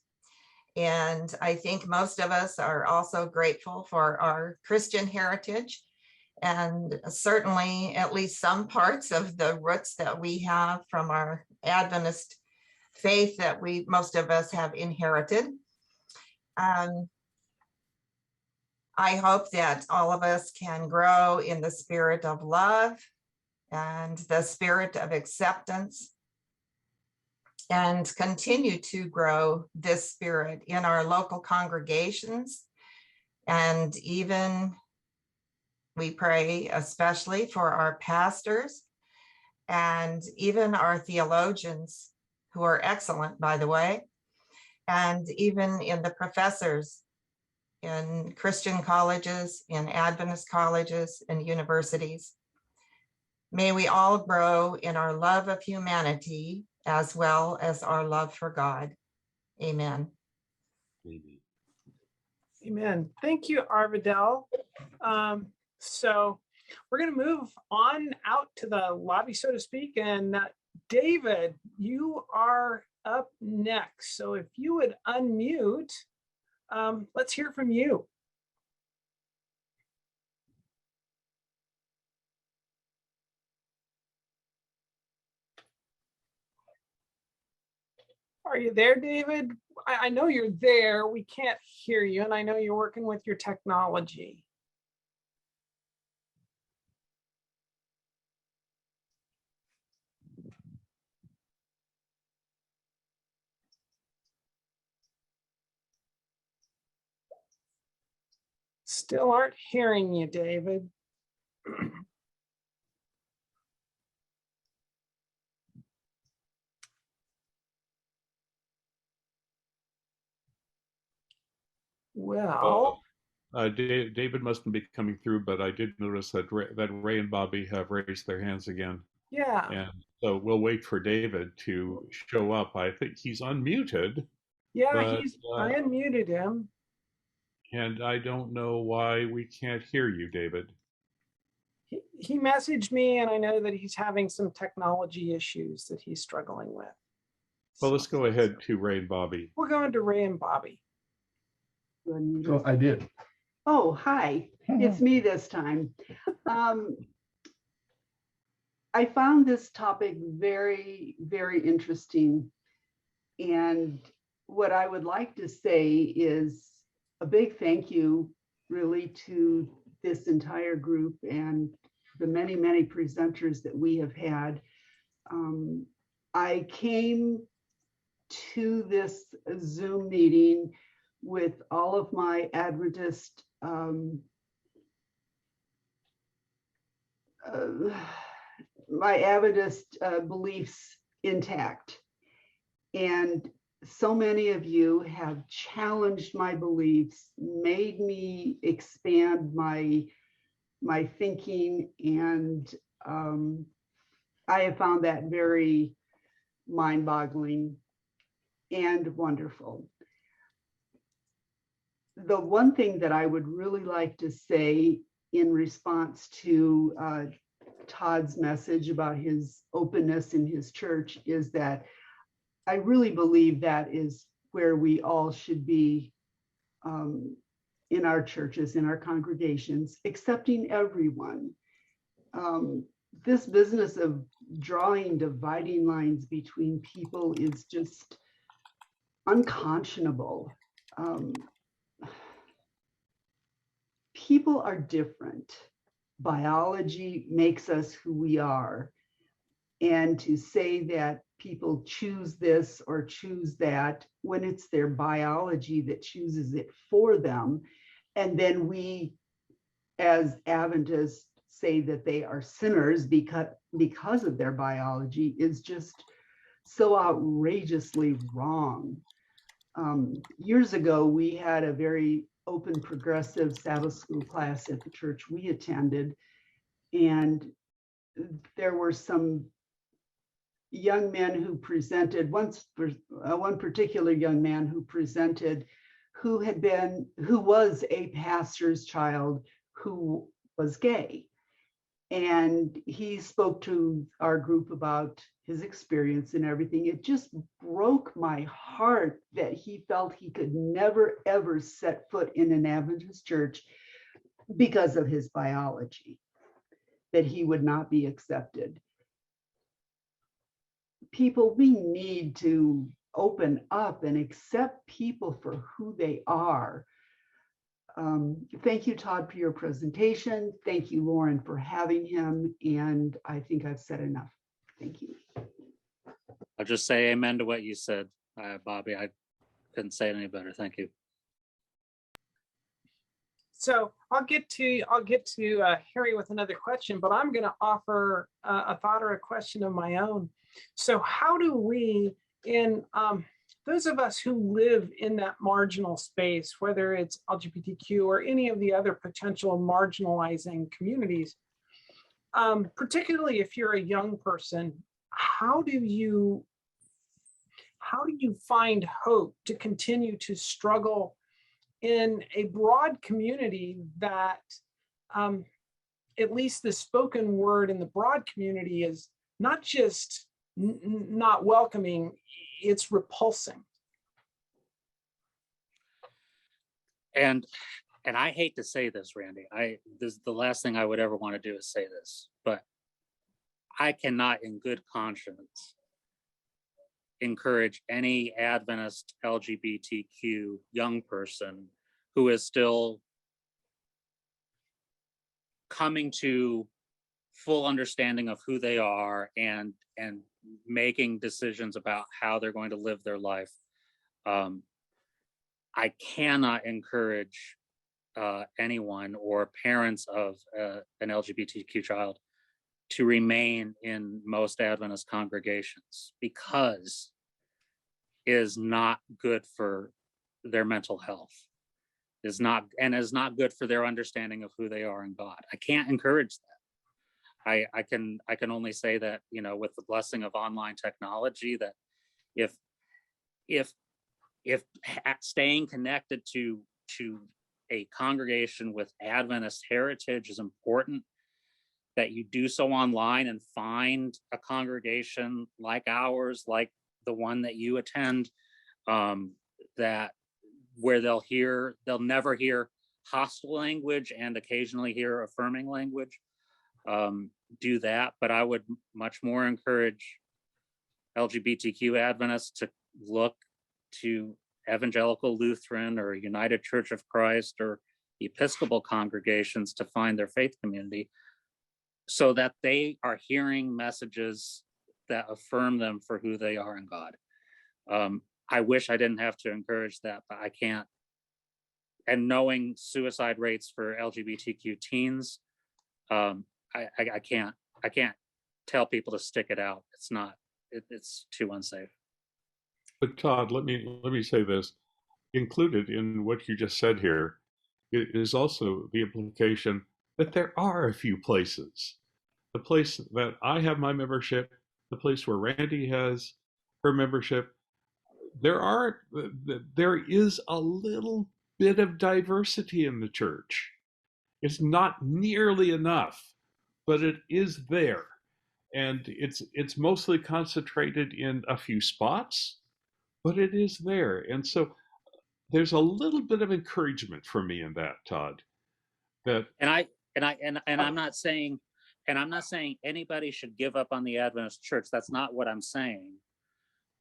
And I think most of us are also grateful for our Christian heritage, and certainly at least some parts of the roots that we have from our Adventist faith that most of us have inherited. I hope that all of us can grow in the spirit of love and the spirit of acceptance, and continue to grow this spirit in our local congregations. And even we pray especially for our pastors and even our theologians, who are excellent, by the way, and even in the professors in Christian colleges, in Adventist colleges and universities. May we all grow in our love of humanity as well as our love for God. Amen. Amen. Thank you, Arvidel. So we're going to move on out to the lobby, so to speak. And David, you are up next. So if you would unmute, let's hear from you. Are you there, David? I know you're there. We can't hear you, and I know you're working with your technology. Still aren't hearing you, David. Well, David mustn't be coming through, but I did notice that Ray and Bobby have raised their hands again. yeah, And so we'll wait for David to show up. I think he's unmuted, yeah, but I unmuted him. and I don't know why we can't hear you, David. He messaged me, and I know that he's having some technology issues that he's struggling with. Well, let's go ahead to Ray and Bobby. We're going to Ray and Bobby. So I did. Oh, hi, it's me this time. I found this topic very, very interesting. And what I would like to say is a big thank you really to this entire group and the many, many presenters that we have had. I came to this Zoom meeting with all of my Adventist beliefs intact. And so many of you have challenged my beliefs, made me expand my thinking, and I have found that very mind-boggling and wonderful. The one thing that I would really like to say in response to Todd's message about his openness in his church is that I really believe that is where we all should be in our churches, in our congregations, accepting everyone. This business of drawing dividing lines between people is just unconscionable. People are different. Biology makes us who we are. And to say that people choose this or choose that when it's their biology that chooses it for them, and then we as Adventists say that they are sinners because of their biology is just so outrageously wrong. Years ago, we had a very open progressive Sabbath school class at the church we attended, and there were some young men who presented, one particular young man who presented, who was a pastor's child who was gay. And he spoke to our group about his experience and everything. It just broke my heart that he felt he could never, ever set foot in an Adventist church because of his biology, that he would not be accepted. People, we need to open up and accept people for who they are. Thank you, Todd, for your presentation. Thank you, Lauren, for having him. And I think I've said enough. Thank you. I'll just say amen to what you said, Bobby. I couldn't say it any better. Thank you. So I'll get to Harry with another question, but I'm going to offer a thought or a question of my own. So how do we, in those of us who live in that marginal space, whether it's LGBTQ or any of the other potential marginalizing communities, particularly if you're a young person, how do you find hope to continue to struggle in a broad community that at least the spoken word in the broad community is not just not welcoming, it's repulsing. And I hate to say this, Randy. This is the last thing I would ever want to do is say this, but I cannot in good conscience encourage any Adventist LGBTQ young person who is still coming to full understanding of who they are and making decisions about how they're going to live their life. I cannot encourage anyone or parents of an LGBTQ child to remain in most Adventist congregations because it is not good for their mental health. is not good for their understanding of who they are in God. I can't encourage that. I can only say that, you know, with the blessing of online technology, that if staying connected to a congregation with Adventist heritage is important, that you do so online and find a congregation like ours, like the one that you attend, that where they'll never hear hostile language and occasionally hear affirming language. Do that. But I would much more encourage LGBTQ Adventists to look to Evangelical Lutheran or United Church of Christ or Episcopal congregations to find their faith community, so that they are hearing messages that affirm them for who they are in God. I wish I didn't have to encourage that, but I can't. And knowing suicide rates for LGBTQ teens, I can't tell people to stick it out. It's too unsafe. But Todd, let me say this. Included in what you just said here is also the implication that there are a few places. The place that I have my membership, the place where Randy has her membership, there is a little bit of diversity in the church. It's not nearly enough, but it is there. And it's mostly concentrated in a few spots, but it is there. And so there's a little bit of encouragement for me in that, Todd. That I'm not saying anybody should give up on the Adventist church. That's not what I'm saying.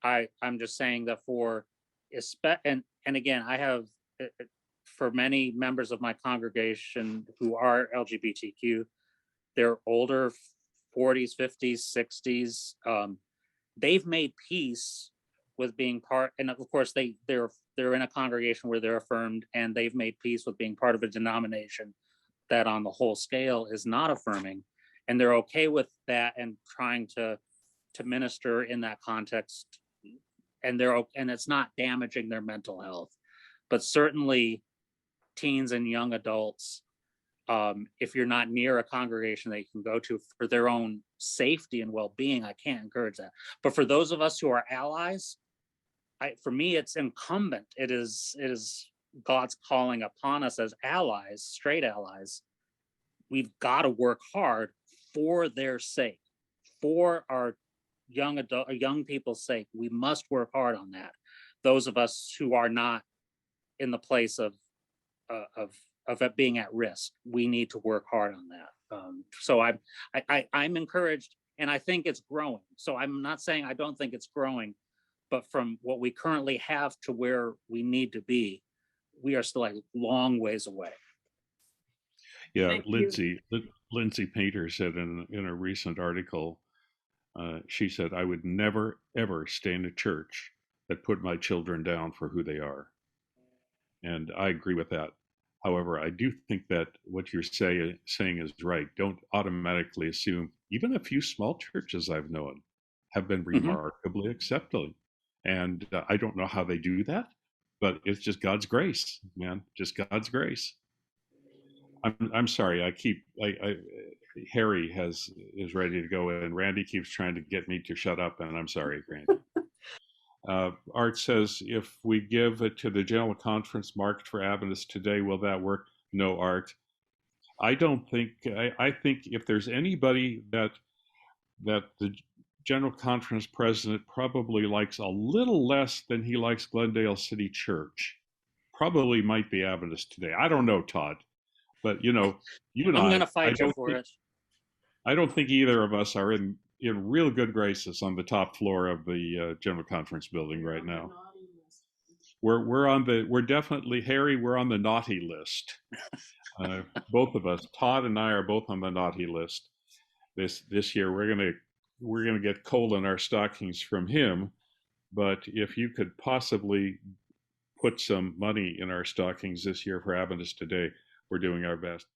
I'm just saying that and again, I have, for many members of my congregation who are LGBTQ, they're older, 40s, 50s, 60s. They've made peace with being part, and of course they're in a congregation where they're affirmed, and they've made peace with being part of a denomination that on the whole scale is not affirming, and they're okay with that and trying to minister in that context, and it's not damaging their mental health. But certainly teens and young adults, if you're not near a congregation that you can go to for their own safety and well-being, I can't encourage that. But for those of us who are allies, for me, it's incumbent. It is God's calling upon us as allies, straight allies. We've got to work hard for their sake, for our young people's sake. We must work hard on that. Those of us who are not in the place of it being at risk, we need to work hard on that. So I'm encouraged, and I think it's growing. So I'm not saying I don't think it's growing, but from what we currently have to where we need to be, we are still a long ways away. Yeah, Lindsay Painter said in a recent article, she said, "I would never, ever stay in a church that put my children down for who they are." And I agree with that. However, I do think that what you're saying is right. Don't automatically assume. Even a few small churches I've known have been remarkably accepting. And I don't know how they do that, but it's just God's grace, man. Just God's grace. I'm sorry. Harry is ready to go, and Randy keeps trying to get me to shut up, and I'm sorry, Randy. Art says, if we give it to the General Conference marked for Adventist today, will that work? No, Art. I don't think. I think if there's anybody that the General Conference president probably likes a little less than he likes Glendale City Church, probably might be Adventist today. I don't know, Todd, but you and I'm going to fight you for it. I don't think either of us are in real good graces on the top floor of the General Conference building right now. We're definitely, Harry, we're on the naughty list. Both of us, Todd and I, are both on the naughty list. This year we're gonna get coal in our stockings from him, but if you could possibly put some money in our stockings this year for Adventist Today, we're doing our best.